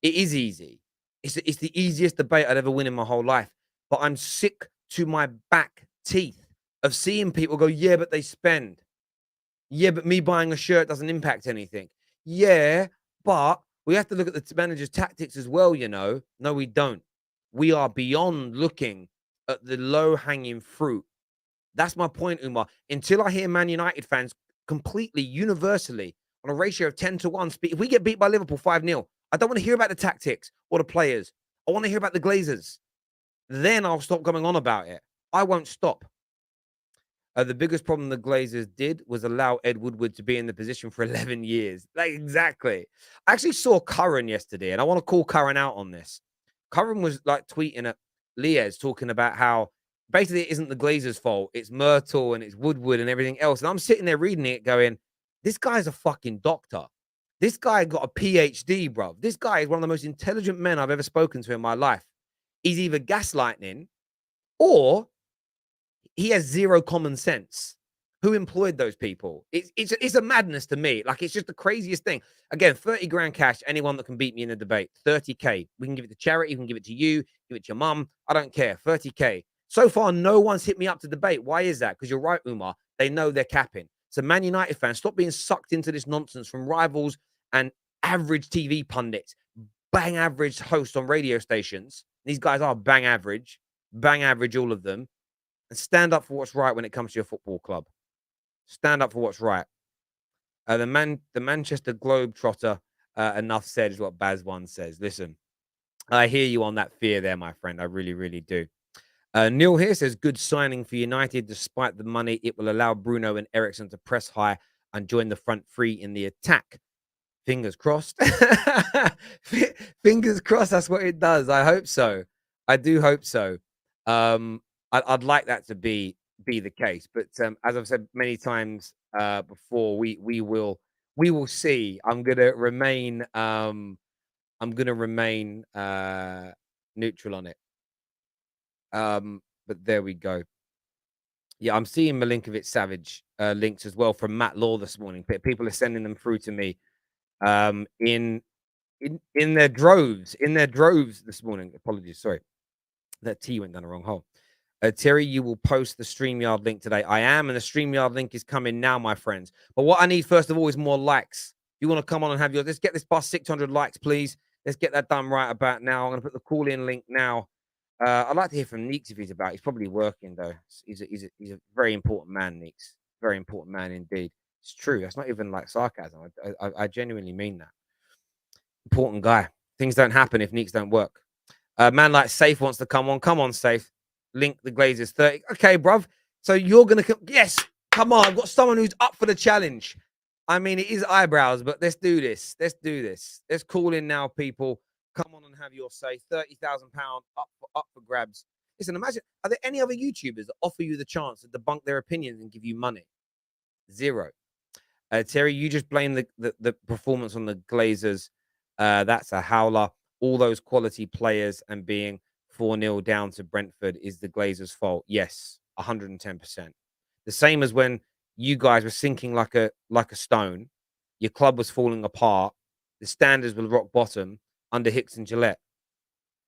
It is easy. It's the easiest debate I'd ever win in my whole life. But I'm sick to my back teeth of seeing people go, yeah, but they spend. Yeah, but me buying a shirt doesn't impact anything. Yeah, but we have to look at the manager's tactics as well, you know. No, we don't. We are beyond looking at the low-hanging fruit. That's my point, Umar. Until I hear Man United fans completely, universally, on a ratio of 10-1, if we get beat by Liverpool 5-0, I don't want to hear about the tactics or the players. I want to hear about the Glazers. Then I'll stop going on about it. I won't stop. The biggest problem the Glazers did was allow Ed Woodward to be in the position for 11 years. Like, exactly. I actually saw Curran yesterday, and I want to call Curran out on this. Curran was like tweeting at Lies, talking about how basically it isn't the Glazers' fault. It's Myrtle and it's Woodward and everything else. And I'm sitting there reading it going, this guy's a fucking doctor. This guy got a PhD, bro. This guy is one of the most intelligent men I've ever spoken to in my life. He's either gaslighting or he has zero common sense. Who employed those people? It's a madness to me. Like, it's just the craziest thing. Again, 30 grand cash, anyone that can beat me in a debate. 30K. We can give it to charity. We can give it to you. Give it to your mum. I don't care. 30K. So far, no one's hit me up to debate. Why is that? Because you're right, Umar. They know they're capping. So Man United fans, stop being sucked into this nonsense from rivals and average TV pundits. Bang average hosts on radio stations. These guys are bang average, all of them. And stand up for what's right when it comes to your football club. Stand up for what's right. The Manchester Globetrotter, enough said, is what Baz One says. Listen, I hear you on that fear there, my friend. I really, really do. Neil here says, good signing for United. Despite the money, it will allow Bruno and Eriksen to press high and join the front three in the attack. Fingers crossed. Fingers crossed that's what it does. I hope so. I do hope so. I'd like that to be the case. But as I've said many times before, we will see. I'm gonna remain neutral on it. But there we go. Yeah, I'm seeing Milinkovic-Savic links as well from Matt Law this morning. People are sending them through to me in their droves this morning. Apologies, sorry. That T went down the wrong hole. Terry, you will post the StreamYard link today. I am, and the StreamYard link is coming now, my friends. But what I need, first of all, is more likes. If you want to come on and have let's get this past 600 likes, please. Let's get that done right about now. I'm going to put the call-in link now. I'd like to hear from Neeks if he's about. He's probably working, though. He's a very important man, Neeks. Very important man indeed. It's true. That's not even like sarcasm. I genuinely mean that. Important guy. Things don't happen if Neeks don't work. Man like Safe wants to come on. Come on, Safe. Link the Glazers 30. Okay, bruv. So you're going to... Yes. Come on. I've got someone who's up for the challenge. I mean, it is eyebrows, but let's do this. Let's do this. Let's call in now, people. Come on and have your say. £30,000 up for grabs. Listen, imagine, are there any other YouTubers that offer you the chance to debunk their opinions and give you money? Zero. Terry, you just blame the performance on the Glazers. That's a howler. All those quality players and being 4-0 down to Brentford is the Glazers' fault. Yes, 110%. The same as when you guys were sinking like a stone. Your club was falling apart. The standards were rock bottom under Hicks and Gillette.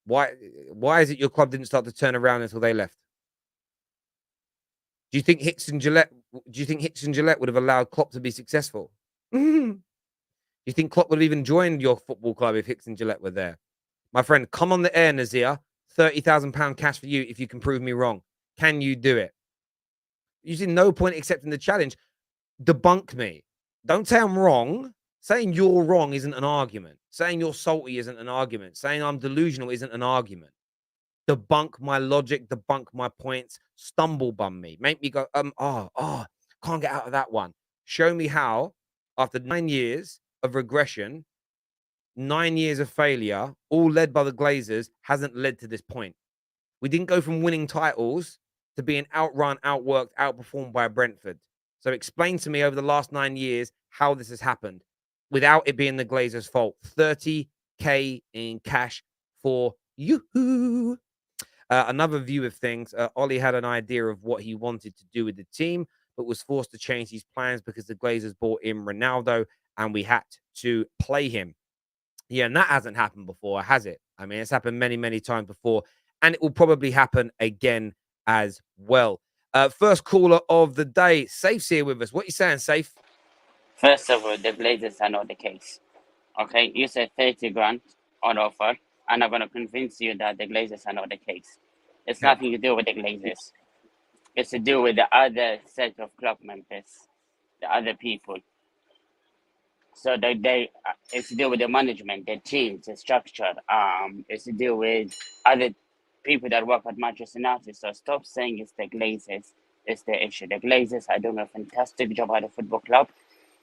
Why is it your club didn't start to turn around until they left? Do you think Hicks and Gillette would have allowed Klopp to be successful? Do you think Klopp would have even joined your football club if Hicks and Gillette were there? My friend, come on the air, Nazir. £30,000 cash for you if you can prove me wrong. Can you do it? You see no point accepting the challenge. Debunk me. Don't say I'm wrong. Saying you're wrong isn't an argument. Saying you're salty isn't an argument. Saying I'm delusional isn't an argument. Debunk my logic, debunk my points, stumble bum me. Make me go, can't get out of that one. Show me how, after 9 years of regression, 9 years of failure, all led by the Glazers, hasn't led to this point. We didn't go from winning titles to being outrun, outworked, outperformed by Brentford. So explain to me over the last 9 years how this has happened without it being the Glazers' fault. 30K in cash for you. Another view of things, Ollie had an idea of what he wanted to do with the team, but was forced to change his plans because the Glazers bought in Ronaldo and we had to play him. Yeah, and that hasn't happened before, has it? I mean, it's happened many, many times before, and it will probably happen again as well. First caller of the day, Safe's here with us. What are you saying, Safe? First of all, the Glazers are not the case. Okay, you said 30 grand on offer, and I'm going to convince you that the Glazers are not the case. It's Okay. nothing to do with the Glazers. It's to do with the other set of club members, the other people. So it's to do with the management, the teams, the structure. It's to do with other people that work at Manchester United. So stop saying it's the Glazers. It's the issue. The Glazers are doing a fantastic job at the football club.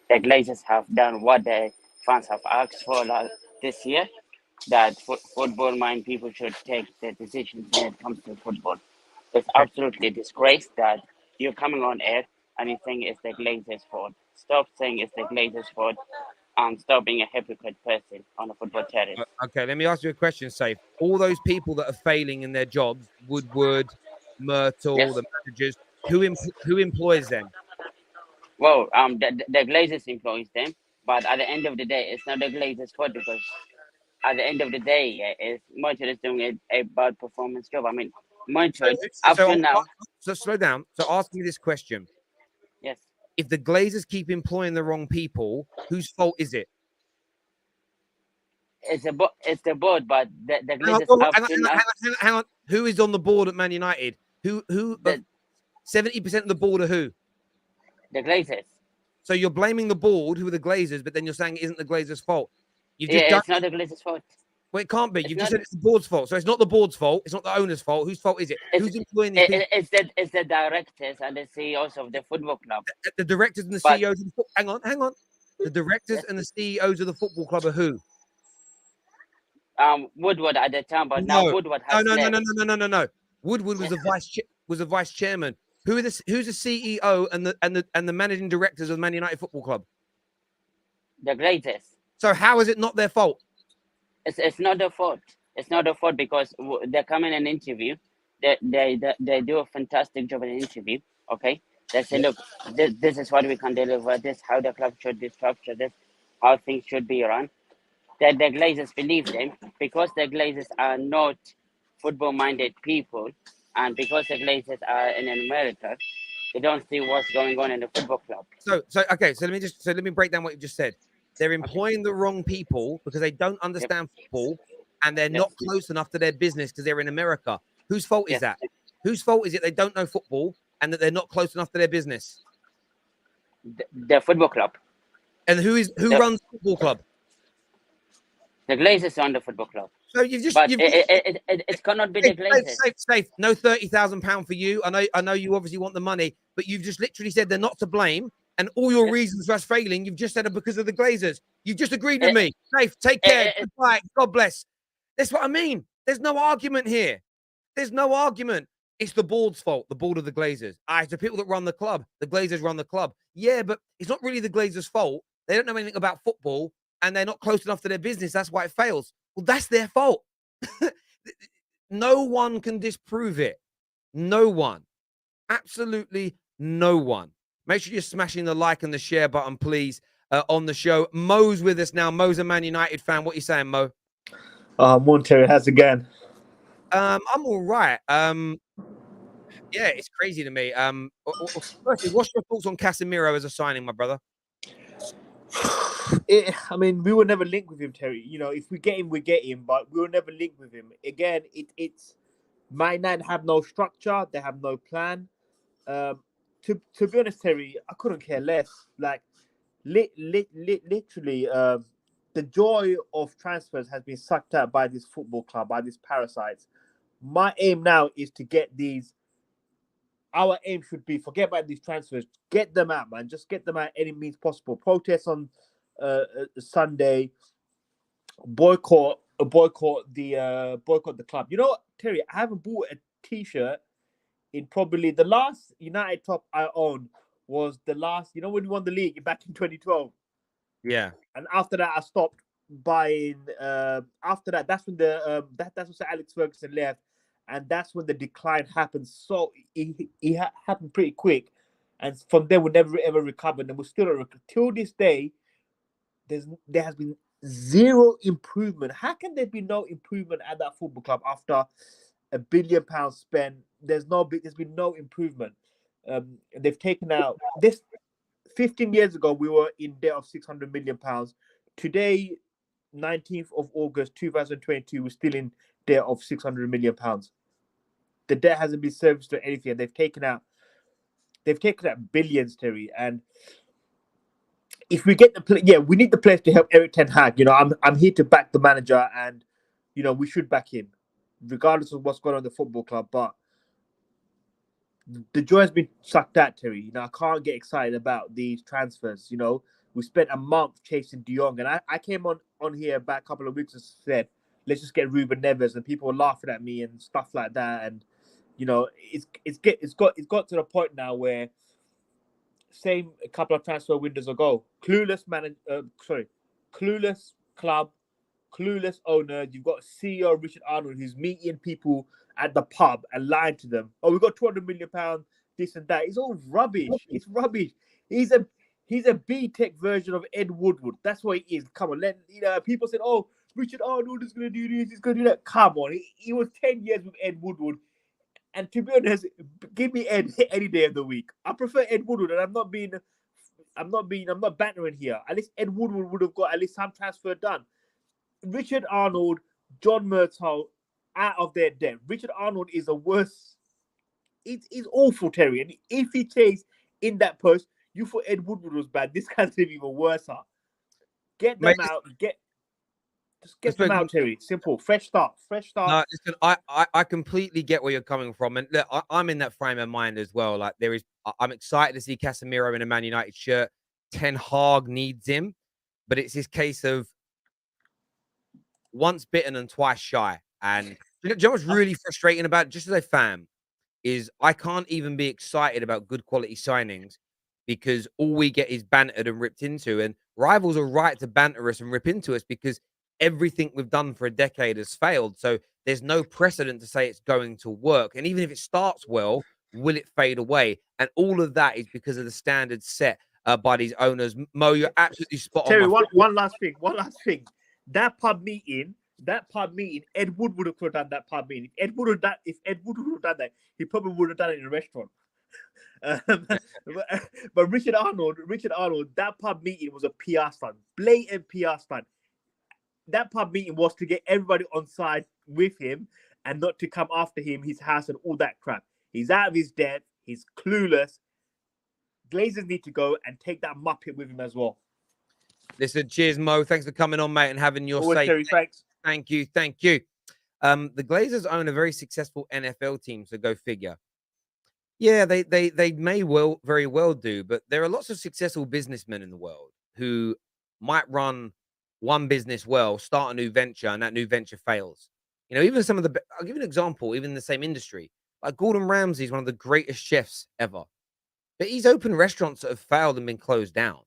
The Glazers have done what the fans have asked for this year. That football mind people should take the decisions when it comes to football. It's absolutely disgrace that you're coming on air and you think it's the Glazers' fault. Stop saying it's the Glazers' fault and stop being a hypocrite person on a football terrace. Okay, let me ask you a question, Safe. All those people that are failing in their jobs, Woodward, Myrtle, Yes. the managers, who employs them? Well, the Glazers employs them, but at the end of the day, it's not the Glazers' fault because at the end of the day, it's Montreal is doing a bad performance job. I mean, Montreal up to now. So slow down. So ask me this question: Yes. if the Glazers keep employing the wrong people, whose fault is it? It's the board, but the Hang on, Glazers up to now. hang on. Who is on the board at Man United? Who? 70% of the board are who? The Glazers. So you're blaming the board, who are the Glazers, but then you're saying it isn't the Glazers' fault. You've just It's not the Glazers' fault. Well, it can't be. You've just said it's the board's fault. So it's not the board's fault. It's not the owner's fault. Whose fault is it? Who's employing these people? It's the directors and the CEOs of the football club. The directors and the But- CEOs. Hang on. The directors and the CEOs of the football club are who? Woodward at the time, but now Woodward has left. No. Woodward was the vice chairman. Who's the CEO and the managing directors of the Man United Football Club? The Glazers. So how is it not their fault? It's not their fault. It's not their fault because they come in an interview. They do a fantastic job in an interview. Okay, they say, look, this is what we can deliver. This how the club should be structured. This how things should be run. That the Glazers believe them because the Glazers are not football-minded people, and because the Glazers are in America, they don't see what's going on in the football club. So let me break down what you just said. They're employing the wrong people because they don't understand football and they're not close enough to their business because they're in America. Whose fault is that? Whose fault is it they don't know football and that they're not close enough to their business? The football club. And who runs the football club? The Glazers on the football club. So it cannot be the Glazers. Safe. No £30,000 for you. I know you obviously want the money, but you've just literally said they're not to blame. And all your reasons for us failing, you've just said it because of the Glazers. You've just agreed with me. Safe, take care. Goodbye. God bless. That's what I mean. There's no argument here. There's no argument. It's the board's fault, the board of the Glazers. It's the people that run the club. The Glazers run the club. Yeah, but it's not really the Glazers' fault. They don't know anything about football, and they're not close enough to their business. That's why it fails. Well, that's their fault. No one can disprove it. No one. Absolutely no one. Make sure you're smashing the like and the share button, please, on the show. Mo's with us now. Mo's a Man United fan. What are you saying, Mo? Monterrey has again. I'm all right. Yeah, it's crazy to me. Firstly, what's your thoughts on Casemiro as a signing, my brother? I mean, we will never link with him, Terry. You know, if we get him, we get him, but we will never link with him. Again, it's Man United have no structure, they have no plan. To be honest, Terry, I couldn't care less. Like, literally, the joy of transfers has been sucked out by this football club, by these parasites. My aim now is to get these. Our aim should be forget about these transfers, get them out, man. Just get them out any means possible. Protest on Sunday, boycott the club. You know what, Terry? I haven't bought a t-shirt in probably the last United top I owned was the last. You know when we won the league back in 2012. Yeah. And after that, I stopped buying. After that, that's when that's when Sir Alex Ferguson left, and that's when the decline happened. So it happened pretty quick, and from there we never ever recovered, and we're still till this day. There has been zero improvement. How can there be no improvement at that football club after £1 billion spent? There's been no improvement. They've taken out this. 15 years ago, we were in debt of £600 million. Today, 19th of August 2022, we're still in debt of £600 million. The debt hasn't been serviced to anything. They've taken out billions, Terry. And if we get we need the players to help Eric Ten Hag. You know, I'm here to back the manager, and you know we should back him, regardless of what's going on in the football club. But the joy has been sucked out, Terry. You know, I can't get excited about these transfers. You know, we spent a month chasing De Jong, and I came on here about a couple of weeks and said, let's just get Ruben Neves, and people were laughing at me and stuff like that. And you know, it's got to the point now where same a couple of transfer windows ago, clueless club, clueless owner. You've got CEO Richard Arnold who's meeting people at the pub and lying to them. Oh, we've got £200 million, this and that. It's all rubbish. It's rubbish. He's a B-Tech version of Ed Woodward. That's what he is. Come on, people said, oh, Richard Arnold is going to do this, he's going to do that. Come on, he was 10 years with Ed Woodward. And to be honest, give me Ed any day of the week. I prefer Ed Woodward, and I'm not bantering here. At least Ed Woodward would have got at least some transfer done. Richard Arnold, John Murtaugh, out of their depth. Richard Arnold is the worst. It's awful, Terry. And if he stays in that post, you thought Ed Woodward was bad. This guy's even worse. Huh? Get them out. Just get them out, Terry. Simple. Fresh start. No, listen, I completely get where you're coming from. And look, I'm in that frame of mind as well. Like I'm excited to see Casemiro in a Man United shirt. Ten Hag needs him. But it's this case of once bitten and twice shy. And you know what's really frustrating about it, just as a fan, is I can't even be excited about good quality signings because all we get is bantered and ripped into. And rivals are right to banter us and rip into us because everything we've done for a decade has failed. So there's no precedent to say it's going to work. And even if it starts well, will it fade away? And all of that is because of the standards set by these owners. Mo, you're absolutely spot on. Terry, one last thing. That pub meeting, Ed Wood would have done that pub meeting. If Ed Wood would have done that, he probably would have done it in a restaurant. But Richard Arnold, that pub meeting was a PR stunt, blatant PR stunt. That pub meeting was to get everybody on side with him and not to come after him, his house, and all that crap. He's out of his depth. He's clueless. Glazers need to go and take that muppet with him as well. Listen, cheers, Mo. Thanks for coming on, mate, and having your say. Terry, thanks. Thank you. The Glazers own a very successful NFL team, so go figure. Yeah, they may very well do, but there are lots of successful businessmen in the world who might run one business well, start a new venture, and that new venture fails. You know, even I'll give you an example, even in the same industry. Like Gordon Ramsay is one of the greatest chefs ever. But he's opened restaurants that have failed and been closed down.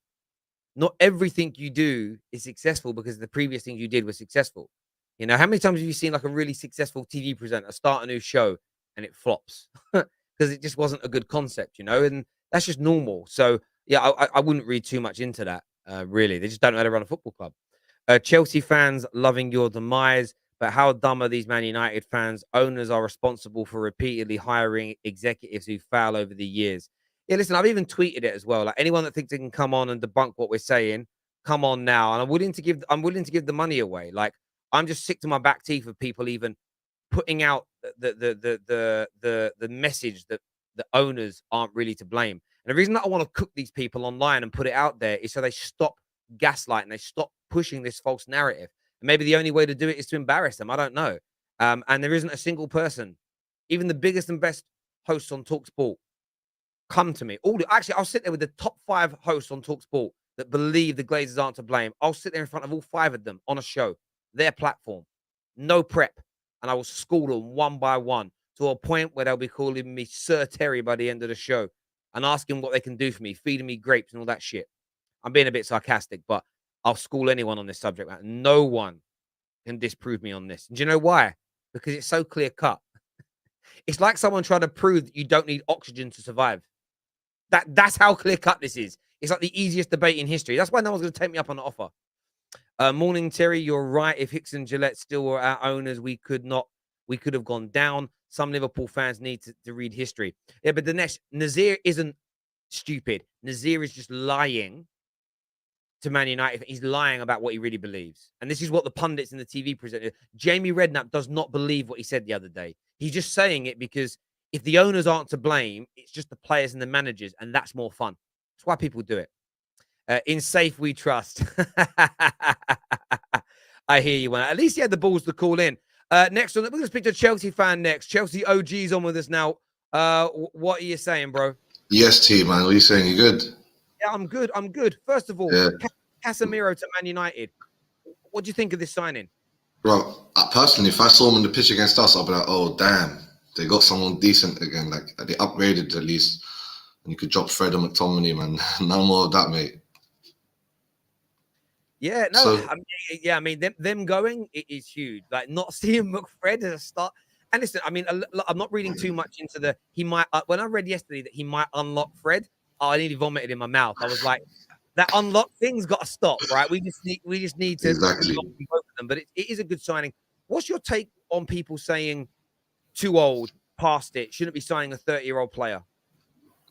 Not everything you do is successful because the previous things you did were successful. You know, how many times have you seen like a really successful TV presenter start a new show and it flops because it just wasn't a good concept, you know? And That's just normal. So yeah, I wouldn't read too much into that. Really, they just don't know how to run a football club. Chelsea fans loving your demise, but how dumb are these Man United fans? Owners are responsible for repeatedly hiring executives who fail over the years. Yeah, listen, I've even tweeted it as well. Like anyone that thinks they can come on and debunk what we're saying, come on now. And I'm willing to give the money away. Like I'm just sick to my back teeth of people even putting out the message that the owners aren't really to blame. And the reason that I want to cook these people online and put it out there is so they stop gaslighting, they stop pushing this false narrative. And maybe the only way to do it is to embarrass them. I don't know. And there isn't a single person, even the biggest and best hosts on TalkSport, come to me. Actually, I'll sit there with the top 5 hosts on TalkSport that believe the Glazers aren't to blame. I'll sit there in front of all 5 of them on a show, their platform, no prep, and I will school them one by one to a point where they'll be calling me Sir Terry by the end of the show and asking what they can do for me, feeding me grapes and all that shit. I'm being a bit sarcastic, but I'll school anyone on this subject matter. No one can disprove me on this. And do you know why? Because it's so clear cut. It's like someone trying to prove that you don't need oxygen to survive. That's how clear cut this is. It's like the easiest debate in history. That's why no one's going to take me up on the offer. Morning, Terry. You're right. If Hicks and Gillette still were our owners, we could have gone down. Some Liverpool fans need to read history. Yeah, but Nazir isn't stupid. Nazir is just lying to Man United. He's lying about what he really believes. And this is what the pundits and the TV presenters. Jamie Redknapp does not believe what he said the other day. He's just saying it because if the owners aren't to blame, it's just the players and the managers, and that's more fun. That's why people do it. In safe we trust. I hear you. At least he had the balls to call in. Next one, we're going to speak to a Chelsea fan next. Chelsea OG's on with us now. What are you saying, bro? Yes, T, man. What are you saying? You good? Yeah, I'm good. I'm good. First of all, Yeah. Casemiro to Man United. What do you think of this signing? Bro, personally, if I saw him on the pitch against us, I'll be like, oh, damn. They got someone decent again. Like, they upgraded at least. And you could drop Fred and McTominay, man. No more of that, mate. Yeah, no, So, I mean, them going is huge. Like not seeing McFred as a start. And listen, I mean, I'm not reading too much into he might. When I read yesterday that he might unlock Fred, I nearly vomited in my mouth. I was like, that unlock thing's got to stop, right? We just need to exactly. unlock both of them. But it is a good signing. What's your take on people saying too old, past it, shouldn't be signing a 30-year-old player?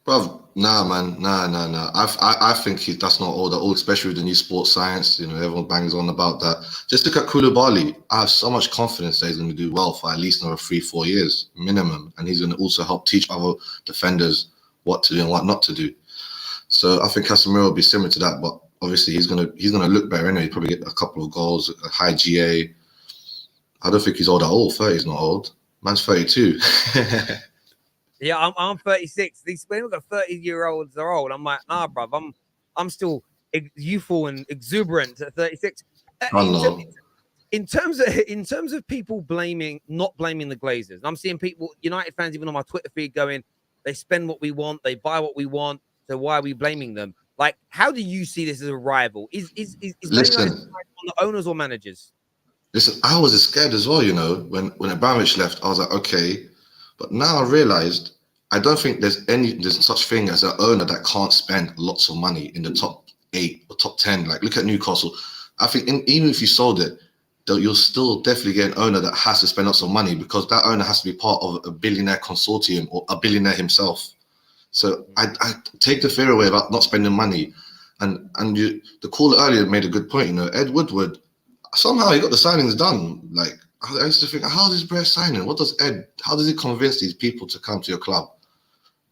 Bro, nah, man. Nah. I think that's not all that old, especially with the new sports science. You know, everyone bangs on about that. Just look at Koulibaly. I have so much confidence that he's going to do well for at least another 3-4 years minimum. And he's going to also help teach other defenders what to do and what not to do. So I think Casemiro will be similar to that, but obviously he's gonna look better anyway. He'll probably get a couple of goals, a high GA. I don't think he's all that old. 30 is not old. Man's 32. Yeah, I'm 36. When we've got 30-year-olds are old, I'm like, nah, bruv. I'm still youthful and exuberant at 36. In terms of people not blaming the Glazers, I'm seeing people, United fans, even on my Twitter feed, going, they spend what we want, they buy what we want, so why are we blaming them? Like, how do you see this as a rival? Is Listen, on the owners or managers? Listen, I was scared as well, you know, when Abramovich left. I was like, okay. But now I realized I don't think there's such thing as an owner that can't spend lots of money in the top 8 or top 10. Like, look at Newcastle. I think even if you sold it, you'll still definitely get an owner that has to spend lots of money because that owner has to be part of a billionaire consortium or a billionaire himself. So I take the fear away about not spending money. And the caller earlier made a good point. You know, Ed Woodward, somehow he got the signings done. Like, I used to think, how is Brett signing? How does he convince these people to come to your club?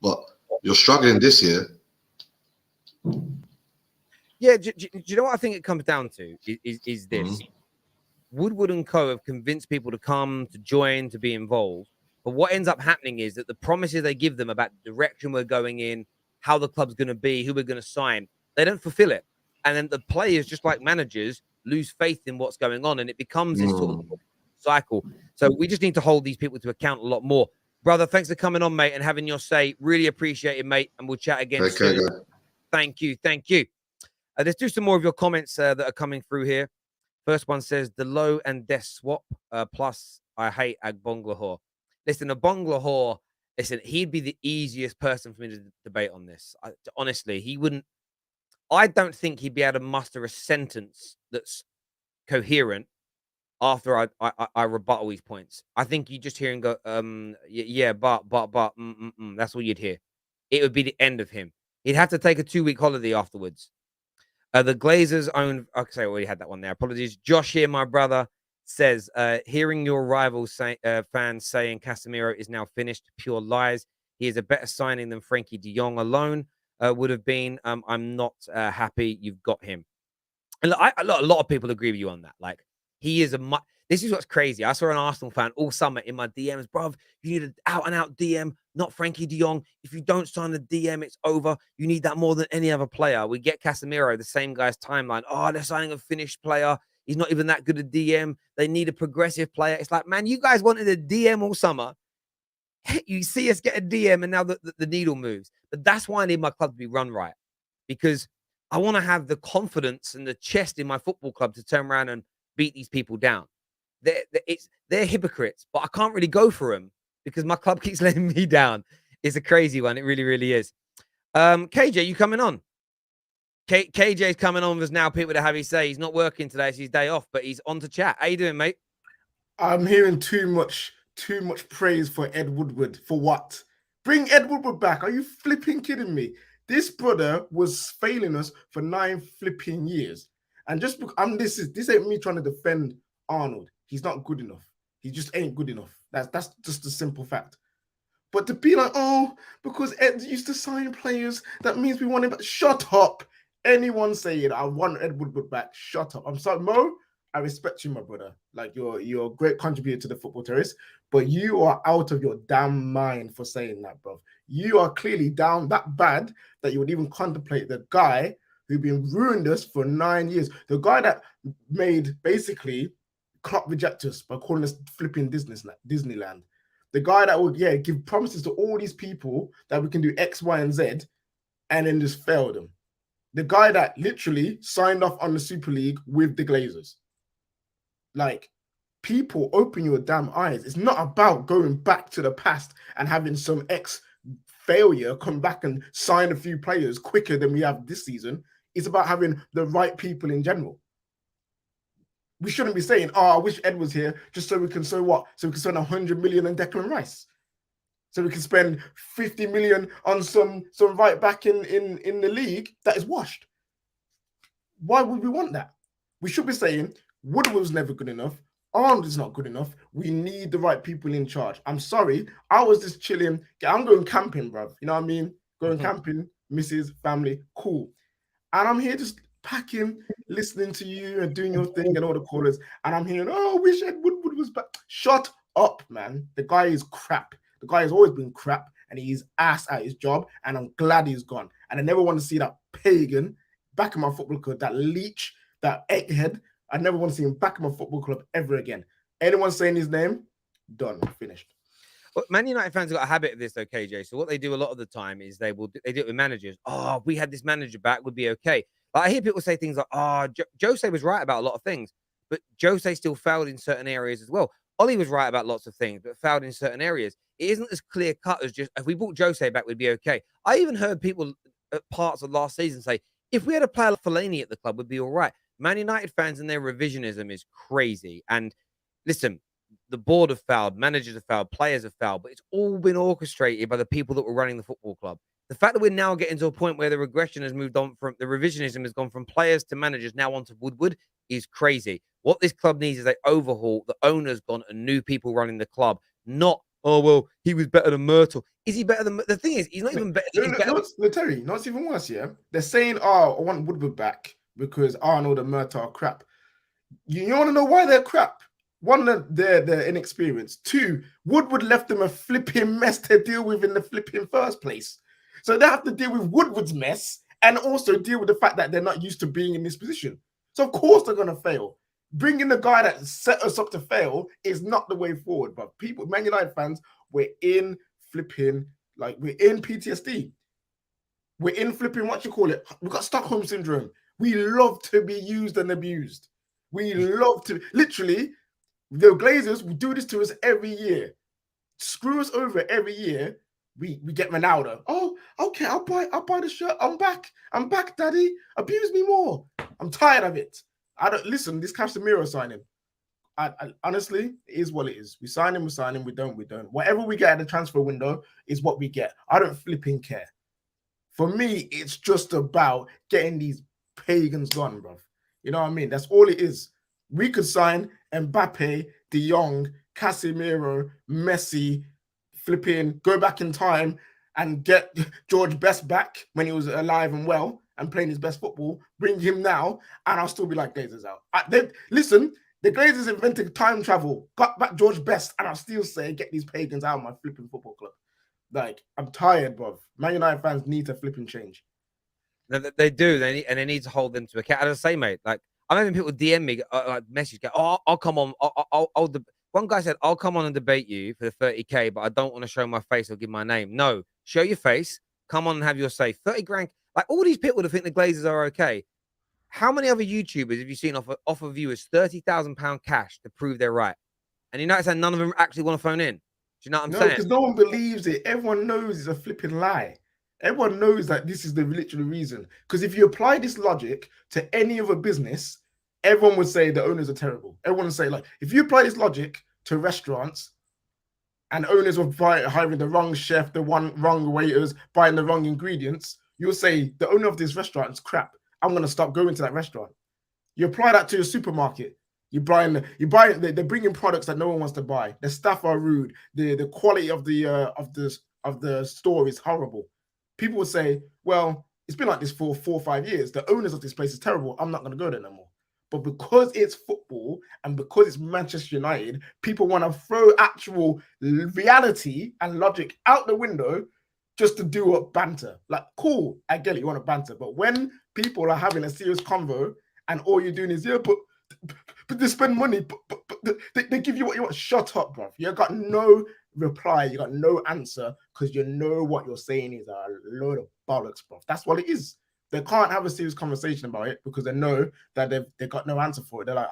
But you're struggling this year. Yeah, do you know what I think it comes down to? Is this. Mm-hmm. Woodward and co have convinced people to come, to join, to be involved. But what ends up happening is that the promises they give them about the direction we're going in, how the club's going to be, who we're going to sign, they don't fulfill it. And then the players, just like managers, lose faith in what's going on. And it becomes this sort of cycle. So we just need to hold these people to account a lot more. Brother, thanks for coming on, mate, and having your say. Really appreciate it, mate. And we'll chat again soon. Thank you. Let's do some more of your comments that are coming through here. First one says, the low and death swap, plus I hate Agbanglahor. Listen, Agbanglahor listen, he'd be the easiest person for me to debate on this. Honestly, he wouldn't. I don't think he'd be able to muster a sentence that's coherent after I rebuttal his points. I think you just hear him go, yeah, but, that's all you'd hear. It would be the end of him. He'd have to take a 2-week holiday afterwards. The Glazers own. Okay, I already had that one there. Apologies. Josh here, my brother, says, hearing your rival fans saying Casemiro is now finished, pure lies. He is a better signing than Frankie de Jong alone would have been. I'm not happy you've got him. And look, a lot of people agree with you on that. Like, he is this is what's crazy. I saw an Arsenal fan all summer in my DMs, bruv. You need an out-and-out DM, not Frankie de Jong. If you don't sign the DM, it's over. You need that more than any other player. We get Casemiro, the same guy's timeline. Oh, they're signing a finished player. He's not even that good a DM. They need a progressive player. It's like, man, you guys wanted a DM all summer. You see us get a DM, and now the needle moves. But that's why I need my club to be run right, because I want to the and the chest in my football club to turn around and beat these people down. They're hypocrites, but I can't really go for them because my club keeps letting me down. It's a crazy one. It really, really is. KJ, you coming on? KJ's coming on. There's now people that have his say he's not working today. It's his day off, but he's on to chat. How you doing, mate? I'm hearing too much praise for Ed Woodward. For what? Bring Ed Woodward back. Are you flipping kidding me? This brother was failing us for 9 flipping years. And just this ain't me trying to defend Arnold. He's not good enough. He just ain't good enough. That's just a simple fact. But to be like, oh, because Ed used to sign players, that means we want him back. Shut up. Anyone saying I want Ed Woodward back, shut up. I'm sorry, Mo. I respect you, my brother. Like, you're a great contributor to the Football Terrace, but you are out of your damn mind for saying that, bro. You are clearly down that bad that you would even contemplate the guy who'd been ruined us for 9 years. The guy that made basically Klopp reject us by calling us flipping Disneyland. The guy that would, give promises to all these people that we can do X, Y, and Z, and then just fail them. The guy that literally signed off on the Super League with the Glazers. Like, people, open your damn eyes. It's not about going back to the past and having some failure come back and sign a few players quicker than we have this season. It's about having the right people in general. We shouldn't be saying, oh, I wish Ed was here just so we can, so what? So we can spend 100 million on Declan Rice. So we can spend 50 million on some right back in the league that is washed. Why would we want that? We should be saying Woodward was never good enough. Arnold is not good enough. We need the right people in charge. I'm sorry. I was just chilling. I'm going camping, bruv. You know what I mean? Going camping, missus, family, cool. And I'm here just packing, listening to you and doing your thing and all the callers. And I'm hearing, oh, I wish Ed Woodward was back. Shut up, man. The guy is crap. The guy has always been crap, and he's ass at his job, and I'm glad he's gone. And I never want to see that pagan back in my football club, that leech, that egghead. I never want to see him back in my football club ever again. Anyone saying his name, done, finished. Well, Man United fans have got a habit of this, though, KJ. So what they do a lot of the time is they do it with managers. Oh, if we had this manager back, would be okay. Like, I hear people say things like, oh, Jose was right about a lot of things, but Jose still failed in certain areas as well. Ollie was right about lots of things, but failed in certain areas. It isn't as clear cut as just, if we brought Jose back, we'd be okay. I even heard people at parts of last season say, if we had a player like Fellaini at the club, we'd be all right. Man United fans and their revisionism is crazy. And listen, the board have failed, managers have failed, players have failed, but it's all been orchestrated by the people that were running the football club. The fact that we're now getting to a point where the regression has moved on from the revisionism has gone from players to managers now onto Woodward is crazy. What this club needs is an overhaul. The owner's gone and new people running the club, not, oh, well, he was better than Myrtle. Is he better than... The thing is, he's not even better. No, Terry, no, it's even worse, yeah? They're saying, oh, I want Woodward back because Arnold and Myrtle are crap. You want to know why they're crap? One, they're inexperienced. Two, Woodward left them a flipping mess to deal with in the flipping first place. So they have to deal with Woodward's mess and also deal with the fact that they're not used to being in this position. So of course they're going to fail. Bringing the guy that set us up to fail is not the way forward. But people, Man United fans, we're in flipping, like we're in PTSD. We're in flipping, what you call it? We've got Stockholm syndrome. We love to be used and abused. We love to, literally, the Glazers will do this to us every year. Screw us over every year we get Ronaldo. Oh, okay, I'll buy the shirt. I'm back, daddy. Abuse me more. I'm tired of it. I don't listen. This Casemiro signing. I honestly, it is what it is. We sign him, we don't. Whatever we get at the transfer window is what we get. I don't flipping care. For me, it's just about getting these pagans gone, bro. You know what I mean? That's all it is. We could sign Mbappe, De Jong, Casemiro, Messi, flipping, go back in time and get George Best back when he was alive and well and playing his best football, bring him now, and I'll still be like, Glazers out. Listen, the Glazers invented time travel, got back George Best, and I'll still say, get these pagans out of my flipping football club. Like, I'm tired, bro. Man United fans need to flip and change. They do. They need to hold them to account. As I say, mate, like, I'm having people DM me, like, message, go, oh, I'll come on. One guy said, I'll come on and debate you for the 30K, but I don't want to show my face or give my name. No, show your face. Come on and have your say. 30 grand. Like, all these people that think the Glazers are okay. How many other YouTubers have you seen offer viewers £30,000 cash to prove they're right? And you notice that none of them actually want to phone in. Do you know what I'm saying? No, because no one believes it. Everyone knows it's a flipping lie. Everyone knows that this is the literal reason. Because if you apply this logic to any other business, everyone would say the owners are terrible. Everyone would say, like, if you apply this logic to restaurants and owners are hiring the wrong chef, the wrong waiters, buying the wrong ingredients, you'll say the owner of this restaurant is crap. I'm going to stop going to that restaurant. You apply that to your supermarket. They're bringing products that no one wants to buy. The staff are rude. The quality of the store is horrible. People would say, well, it's been like this for 4 or 5 years. The owners of this place is terrible. I'm not going to go there no more. But because it's football and because it's Manchester United, people want to throw actual reality and logic out the window just to do a banter. Like, cool, I get it, you want to banter. But when people are having a serious convo and all you're doing is, yeah, but they spend money, but they give you what you want. Shut up, bro. You got no reply. You got no answer because you know what you're saying is a load of bollocks, bro. That's what it is. They can't have a serious conversation about it because they know that they've got no answer for it. They're like,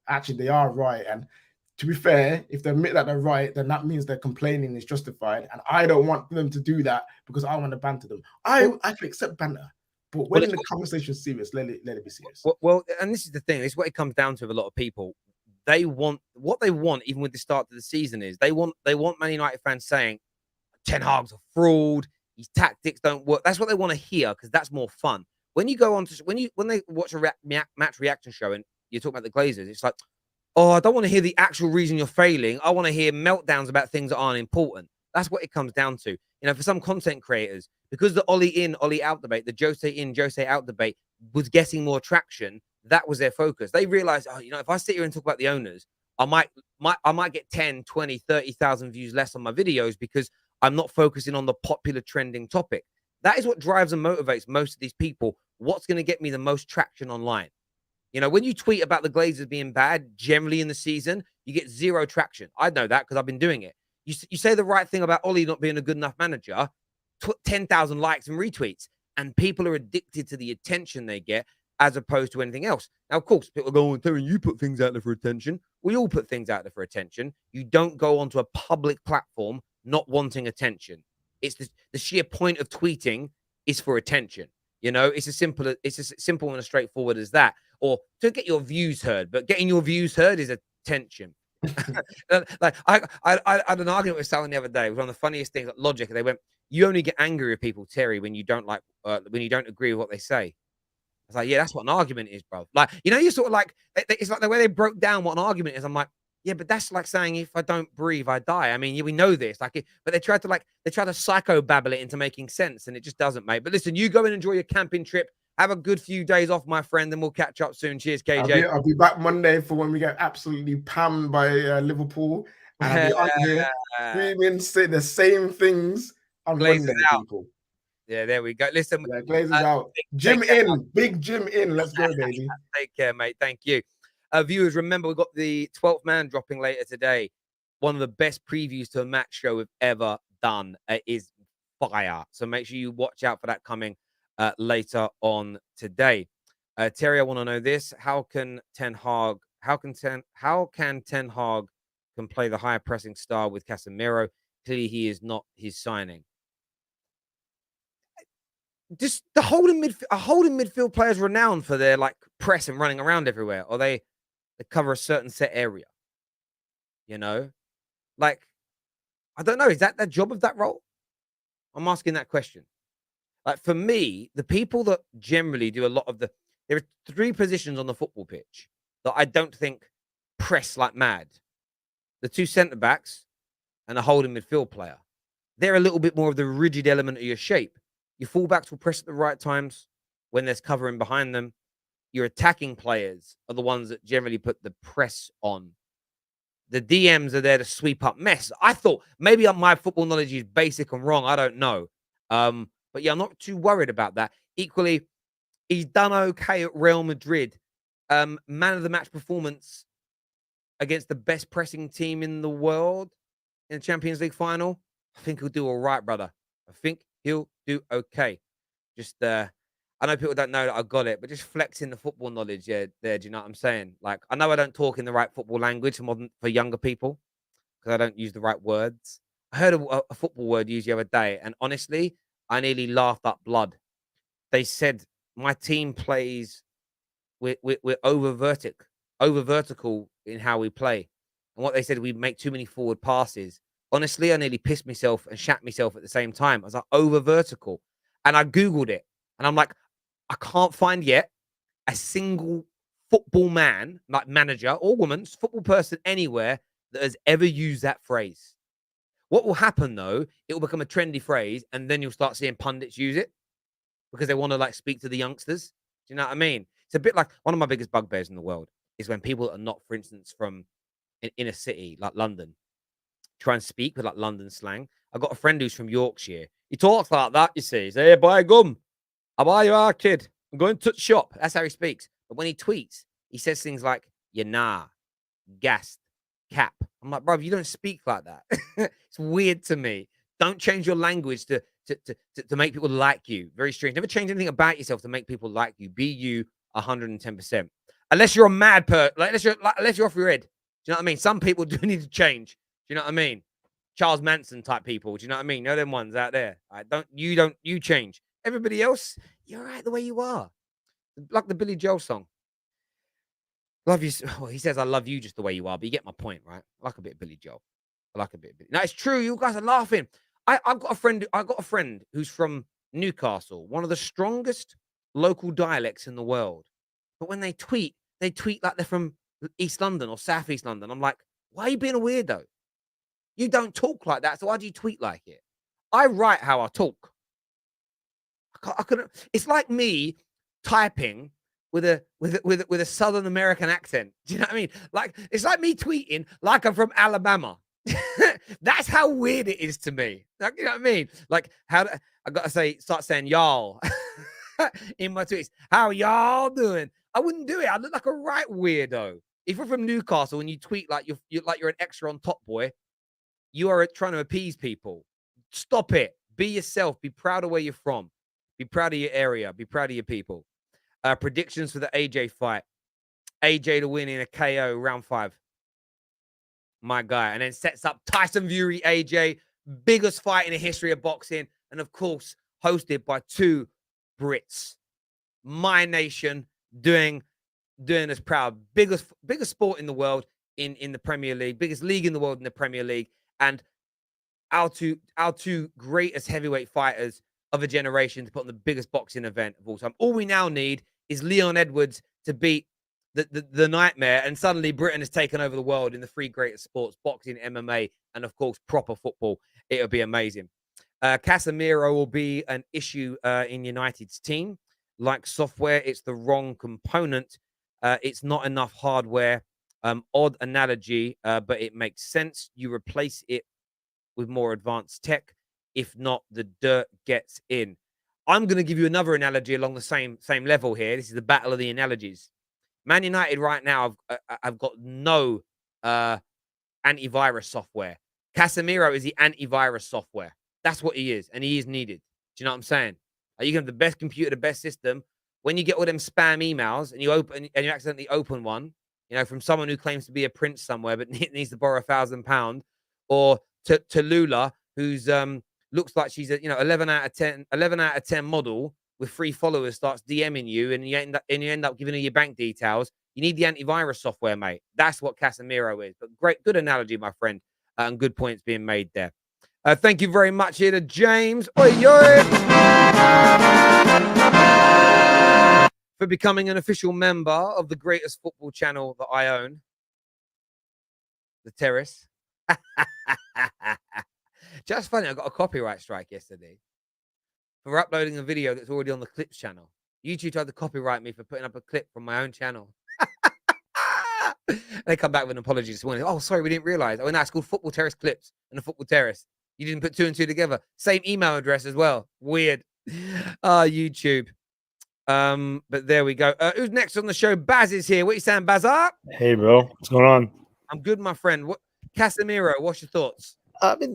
actually, they are right. And to be fair, if they admit that they're right, then that means their complaining is justified. And I don't want them to do that because I want to banter them. I can accept banter. But when the conversation is serious, let it be serious. Well, and this is the thing. This is what it comes down to with a lot of people. They want what they want, even with the start of the season, is they want Man United fans saying Ten Hag's a fraud, his tactics don't work. That's what they want to hear because that's more fun. When you go on to when they watch a match reaction show and you talk about the Glazers, it's like, oh, I don't want to hear the actual reason you're failing. I want to hear meltdowns about things that aren't important. That's what it comes down to. You know, for some content creators, because the Ollie in, Ollie out debate, the Jose in, Jose out debate was getting more traction, that was their focus. They realized, oh, you know, if I sit here and talk about the owners, I might get 10, 20, 30,000 views less on my videos because I'm not focusing on the popular trending topic. That is what drives and motivates most of these people. What's going to get me the most traction online? You know, when you tweet about the Glazers being bad, generally in the season, you get zero traction. I know that because I've been doing it. You say the right thing about Ollie not being a good enough manager, 10,000 likes and retweets, and people are addicted to the attention they get as opposed to anything else. Now, of course, people go, Terry, you put things out there for attention. We all put things out there for attention. You don't go onto a public platform not wanting attention. It's the sheer point of tweeting is for attention. You know, it's as simple and as straightforward as that. Or to get your views heard, but getting your views heard is attention. Like I had an argument with someone the other day. It was one of the funniest things. Like Logic, they went, "You only get angry with people, Terry, when you don't agree with what they say." I was like, "Yeah, that's what an argument is, bro." Like, you know, you sort of like it's like the way they broke down what an argument is. I'm like, yeah, but that's like saying if I don't breathe, I die. I mean, we know this. But they try to psychobabble it into making sense, and it just doesn't, mate. But listen, you go and enjoy your camping trip. Have a good few days off, my friend, and we'll catch up soon. Cheers, KJ. I'll be back Monday for when we get absolutely pammed by Liverpool. And I'll be on here screaming, say the same things on Glazers Monday, out. people. Yeah, there we go. Listen, Glazers out. Gym in. Big gym in. Let's go, baby. Take care, mate. Thank you. Viewers, remember, we've got the 12th man dropping later today. One of the best previews to a match show we've ever done. Is fire. So make sure you watch out for that coming later on today. Terry, I want to know this. How can Ten Hag can play the higher pressing style with Casemiro? Clearly, he is not his signing. Just the holding midfield players renowned for their like press and running around everywhere, or they cover a certain set area. You know, like I don't know. Is that the job of that role? I'm asking that question. Like for me, the people that generally do a lot of there are 3 positions on the football pitch that I don't think press like mad. The 2 centre backs and a holding midfield player. They're a little bit more of the rigid element of your shape. Your fullbacks will press at the right times when there's covering behind them. Your attacking players are the ones that generally put the press on. The DMs are there to sweep up mess. I thought maybe my football knowledge is basic and wrong. I don't know. But yeah, I'm not too worried about that. Equally, he's done okay at Real Madrid. Man of the match performance against the best pressing team in the world in the Champions League final. I think he'll do all right, brother. I think he'll do okay. Just, I know people don't know that I got it, but just flexing the football knowledge there. Do you know what I'm saying? Like, I know I don't talk in the right football language for younger people because I don't use the right words. I heard a football word used the other day, and honestly, I nearly laughed up blood. They said my team plays. We're over vertical in how we play, and what they said, we make too many forward passes. Honestly, I nearly pissed myself and shat myself at the same time. I was like, over vertical, and I googled it, and I'm like, I can't find yet a single football man, like manager or woman, football person anywhere that has ever used that phrase. What will happen though? It will become a trendy phrase, and then you'll start seeing pundits use it because they want to like speak to the youngsters. Do you know what I mean? It's a bit like one of my biggest bugbears in the world is when people are not, for instance, from an inner city like London, try and speak with like London slang. I got a friend who's from Yorkshire. He talks like that, you see. He's, hey, buy gum. I buy you our kid. I'm going to the shop. That's how he speaks. But when he tweets, he says things like, you nah, gassed, cap. I'm like, bro, you don't speak like that. It's weird to me. Don't change your language to make people like you. Very strange. Never change anything about yourself to make people like you. Be you 110%. Unless you're a mad person, unless you're off your head. Do you know what I mean? Some people do need to change. Do you know what I mean? Charles Manson type people. Do you know what I mean? You know them ones out there. You change. Everybody else, you're right the way you are. Like the Billy Joel song. Love you. Well, he says, I love you just the way you are, but you get my point, right? I like a bit of Billy Joel. I like a bit of Billy. Now, it's true. You guys are laughing. I've got a friend who's from Newcastle, one of the strongest local dialects in the world. But when they tweet like they're from East London or South East London. I'm like, why are you being a weirdo? You don't talk like that, so why do you tweet like it? I write how I talk. I couldn't. It's like me typing with a Southern American accent. Do you know what I mean? Like it's like me tweeting like I'm from Alabama. That's how weird it is to me. Like, you know what I mean? Like I gotta start saying y'all in my tweets. How y'all doing? I wouldn't do it. I look like a right weirdo. If you're from Newcastle and you tweet like you're an extra on Top Boy, you are trying to appease people. Stop it. Be yourself. Be proud of where you're from. Be proud of your area. Be proud of your people. Predictions for the AJ fight. AJ to win in a KO round 5. My guy. And then sets up Tyson Fury, AJ. Biggest fight in the history of boxing. And of course, hosted by 2 Brits. My nation doing us proud. Biggest sport in the world in the Premier League. Biggest league in the world in the Premier League. And our two greatest heavyweight fighters of a generation to put on the biggest boxing event of all time. All we now need is Leon Edwards to beat the nightmare, and suddenly Britain has taken over the world in the 3 greatest sports: boxing, MMA, and of course proper football. It'll be amazing. Casemiro will be an issue in United's team. Like software, it's the wrong component. It's not enough hardware. Odd analogy, but it makes sense. You replace it with more advanced tech. If not, the dirt gets in. I'm going to give you another analogy along the same level here. This is the battle of the analogies. Man United right now, I've got no antivirus software. Casemiro is the antivirus software. That's what he is, and he is needed. Do you know what I'm saying? You can have the best computer, the best system. When you get all them spam emails and you accidentally open one, from someone who claims to be a prince somewhere but needs to borrow £1,000, or Tallulah, who's looks like she's a 11 out of 10 model with 3 followers, starts DMing you, and you end up giving her your bank details. You need the antivirus software, mate. That's what Casemiro is. But good analogy, my friend, and good points being made there. Thank you very much here to James for becoming an official member of the greatest football channel that I own, The Terrace. Just funny, I got a copyright strike yesterday for uploading a video that's already on the Clips channel. YouTube tried to copyright me for putting up a clip from my own channel. They come back with an apology this morning. Oh, sorry, we didn't realize. Oh, no, it's called Football Terrace Clips and the Football Terrace. You didn't put 2 and 2 together. Same email address as well. Weird. YouTube. But there we go. Who's next on the show? Baz is here. What are you saying, Bazar? Hey, bro. What's going on? I'm good, my friend. Casemiro, what's your thoughts? I mean,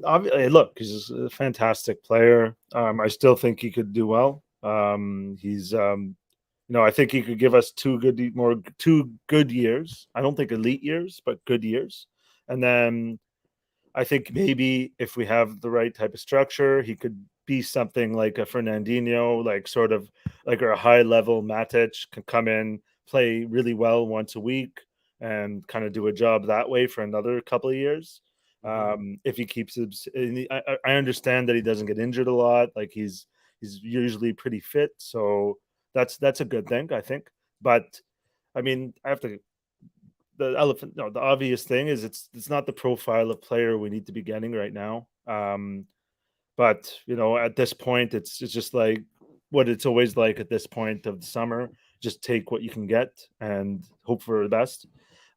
look, he's a fantastic player. I still think he could do well. He's, I think he could give us 2 good years. I don't think elite years, but good years. And then I think maybe if we have the right type of structure, he could be something like a Fernandinho, like sort of like a high level Matic, can come in, play really well once a week, and kind of do a job that way for another couple of years. If he keeps his, I understand that he doesn't get injured a lot. Like he's usually pretty fit, so that's a good thing, I think. But I mean, the obvious thing is it's not the profile of player we need to be getting right now. But at this point, it's just like what it's always like at this point of the summer. Just take what you can get and hope for the best.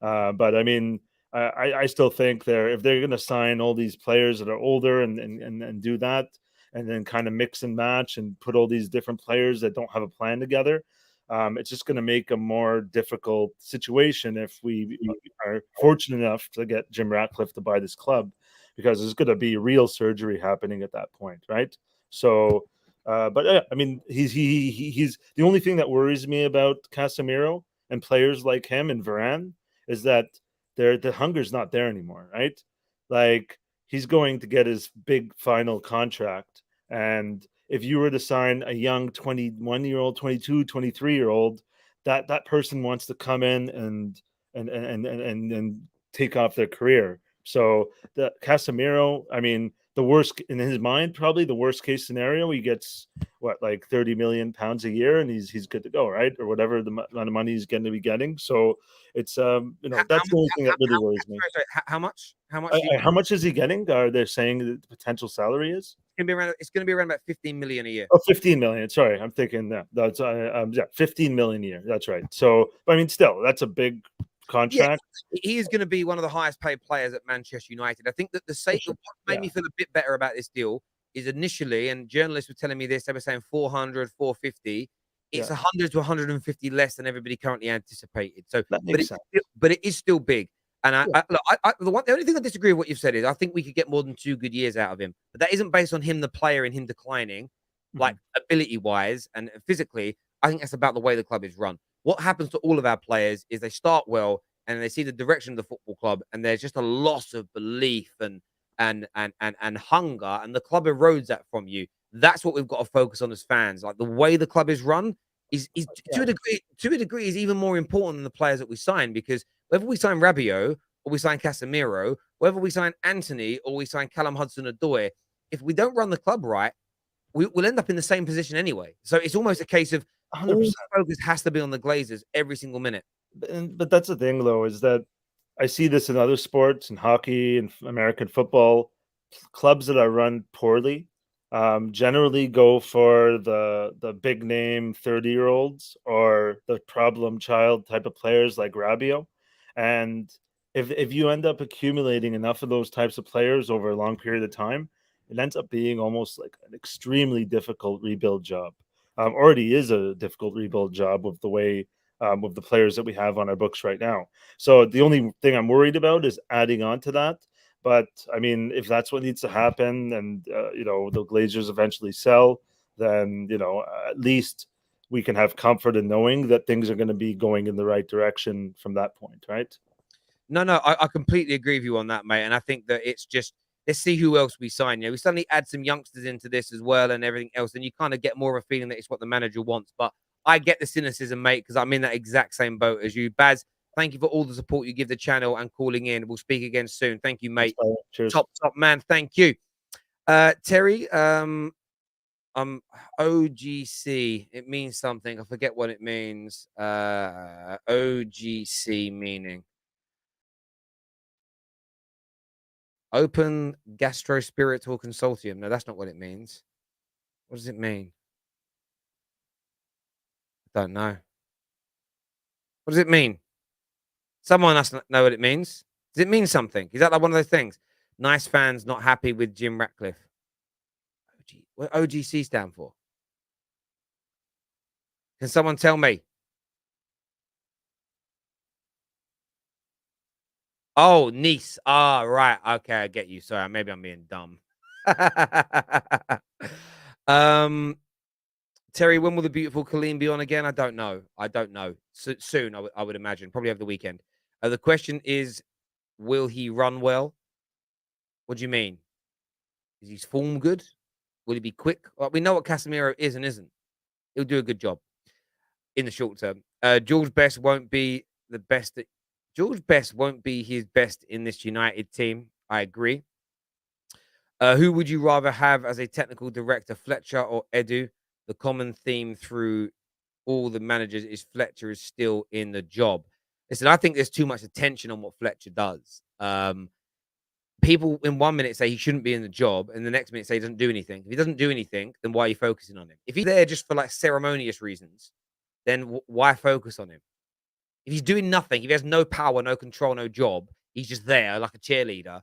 But I mean, I still think if they're going to sign all these players that are older and do that, and then kind of mix and match and put all these different players that don't have a plan together, it's just going to make a more difficult situation if we are fortunate enough to get Jim Ratcliffe to buy this club, because there's going to be real surgery happening at that point, right? So, but I mean, he's the only thing that worries me about Casemiro and players like him and Varane is that the hunger's not there anymore, right? Like he's going to get his big final contract, and if you were to sign a young 21-year-old, 22, 23-year-old, that person wants to come in and take off their career. So the Casemiro, I mean, the worst in his mind, probably the worst case scenario, he gets like 30 million pounds a year, and he's good to go, right? Or whatever the amount of money he's going to be getting. So it's that's the only thing that really worries me. Sorry, how much? How much is he getting? Are they saying the potential salary is? It's going to be around about 15 million a year. Oh, 15 million. Sorry, I'm thinking that's 15 million a year. That's right. So, I mean, still, that's a big contract. Yeah, he is going to be one of the highest paid players at Manchester United. I think that what made me feel a bit better about this deal is initially, and journalists were telling me this, they were saying 400, 450. It's 100 to 150 less than everybody currently anticipated. So, but it is still big. And the only thing I disagree with what you've said is I think we could get more than 2 good years out of him. But that isn't based on him, the player, and him declining, like ability-wise and physically. I think that's about the way the club is run. What happens to all of our players is they start well and they see the direction of the football club, and there's just a loss of belief and hunger, and the club erodes that from you. That's what we've got to focus on as fans. Like the way the club is run is to a degree is even more important than the players that we sign, because whether we sign Rabiot or we sign Casemiro, whether we sign Anthony or we sign Callum Hudson-Odoi, if we don't run the club right, we'll end up in the same position anyway. So it's almost a case of 100%. All the focus has to be on the Glazers every single minute. But that's the thing, though, is that I see this in other sports, in hockey and American football. Clubs that are run poorly generally go for the big name 30-year-olds or the problem child type of players like Rabiot. And if you end up accumulating enough of those types of players over a long period of time, it ends up being almost like an extremely difficult rebuild job. Already is a difficult rebuild job with the way with the players that we have on our books right now. So the only thing I'm worried about is adding on to that. But I mean, if that's what needs to happen, and the Glazers eventually sell, then at least we can have comfort in knowing that things are going to be going in the right direction from that point, right? No, I completely agree with you on that, mate. And I think that it's just let's see who else we sign. We suddenly add some youngsters into this as well and everything else, and you kind of get more of a feeling that it's what the manager wants. But I get the cynicism, mate, because I'm in that exact same boat as you. Baz, thank you for all the support you give the channel and calling in. We'll speak again soon. Thank you, mate. Cheers. Top man. Thank you. Terry, OGC, it means something. I forget what it means. OGC meaning Open Gastrospiritual Consortium. No, that's not what it means. What does it mean? I don't know. What does it mean? Someone has to know what it means. Does it mean something? Is that like one of those things? Nice fans not happy with Jim Ratcliffe. What OGC stand for? Can someone tell me? Oh, niece. Ah, right. Okay, I get you. Sorry, maybe I'm being dumb. Terry, when will the beautiful Colleen be on again? I don't know. Soon, I would imagine. Probably over the weekend. The question is, will he run well? What do you mean? Is his form good? Will he be quick? Well, we know what Casemiro is and isn't. He'll do a good job in the short term. George Best won't be the best. George Best won't be his best in this United team. I agree. Who would you rather have as a technical director, Fletcher or Edu? The common theme through all the managers is Fletcher is still in the job. Listen, I think there's too much attention on what Fletcher does. People in 1 minute say he shouldn't be in the job, and the next minute say he doesn't do anything. If he doesn't do anything, then why are you focusing on him? If he's there just for like ceremonious reasons, then why focus on him? If he's doing nothing, if he has no power, no control, no job, he's just there like a cheerleader.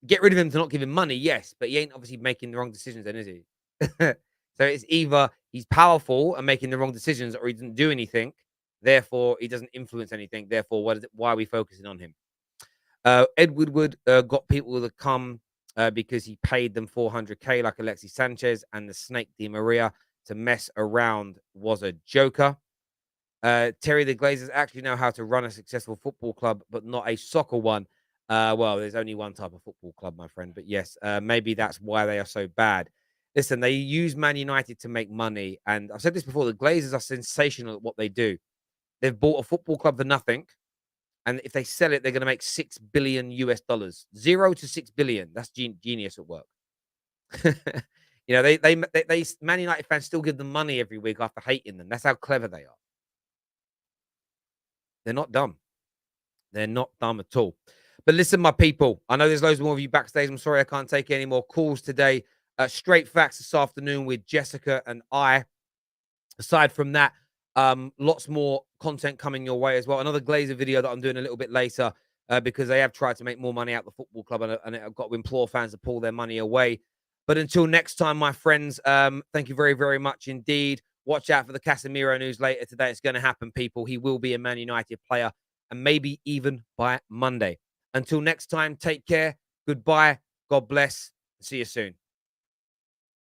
Get rid of him to not give him money, yes, but he ain't obviously making the wrong decisions then, is he? So it's either he's powerful and making the wrong decisions, or he doesn't do anything, therefore he doesn't influence anything, therefore why are we focusing on him? Ed Woodward got people to come because he paid them 400k like Alexis Sanchez, and the Snake Di Maria to mess around was a joker. Terry, the Glazers actually know how to run a successful football club, but not a soccer one. Well, there's only one type of football club, my friend. But yes, maybe that's why they are so bad. Listen, they use Man United to make money. And I've said this before, the Glazers are sensational at what they do. They've bought a football club for nothing. And if they sell it, they're going to make $6 billion US. 0 to 6 billion. That's genius at work. They Man United fans still give them money every week after hating them. That's how clever they are. They're not dumb. They're not dumb at all. But listen, my people, I know there's loads more of you backstage. I'm sorry I can't take any more calls today. Straight facts this afternoon with Jessica and I. Aside from that, lots more content coming your way as well. Another Glazer video that I'm doing a little bit later because they have tried to make more money out of the football club, and I've got to implore fans to pull their money away. But until next time, my friends, thank you very, very much indeed. Watch out for the Casemiro news later today. It's going to happen, people. He will be a Man United player, and maybe even by Monday. Until next time, take care. Goodbye. God bless. See you soon.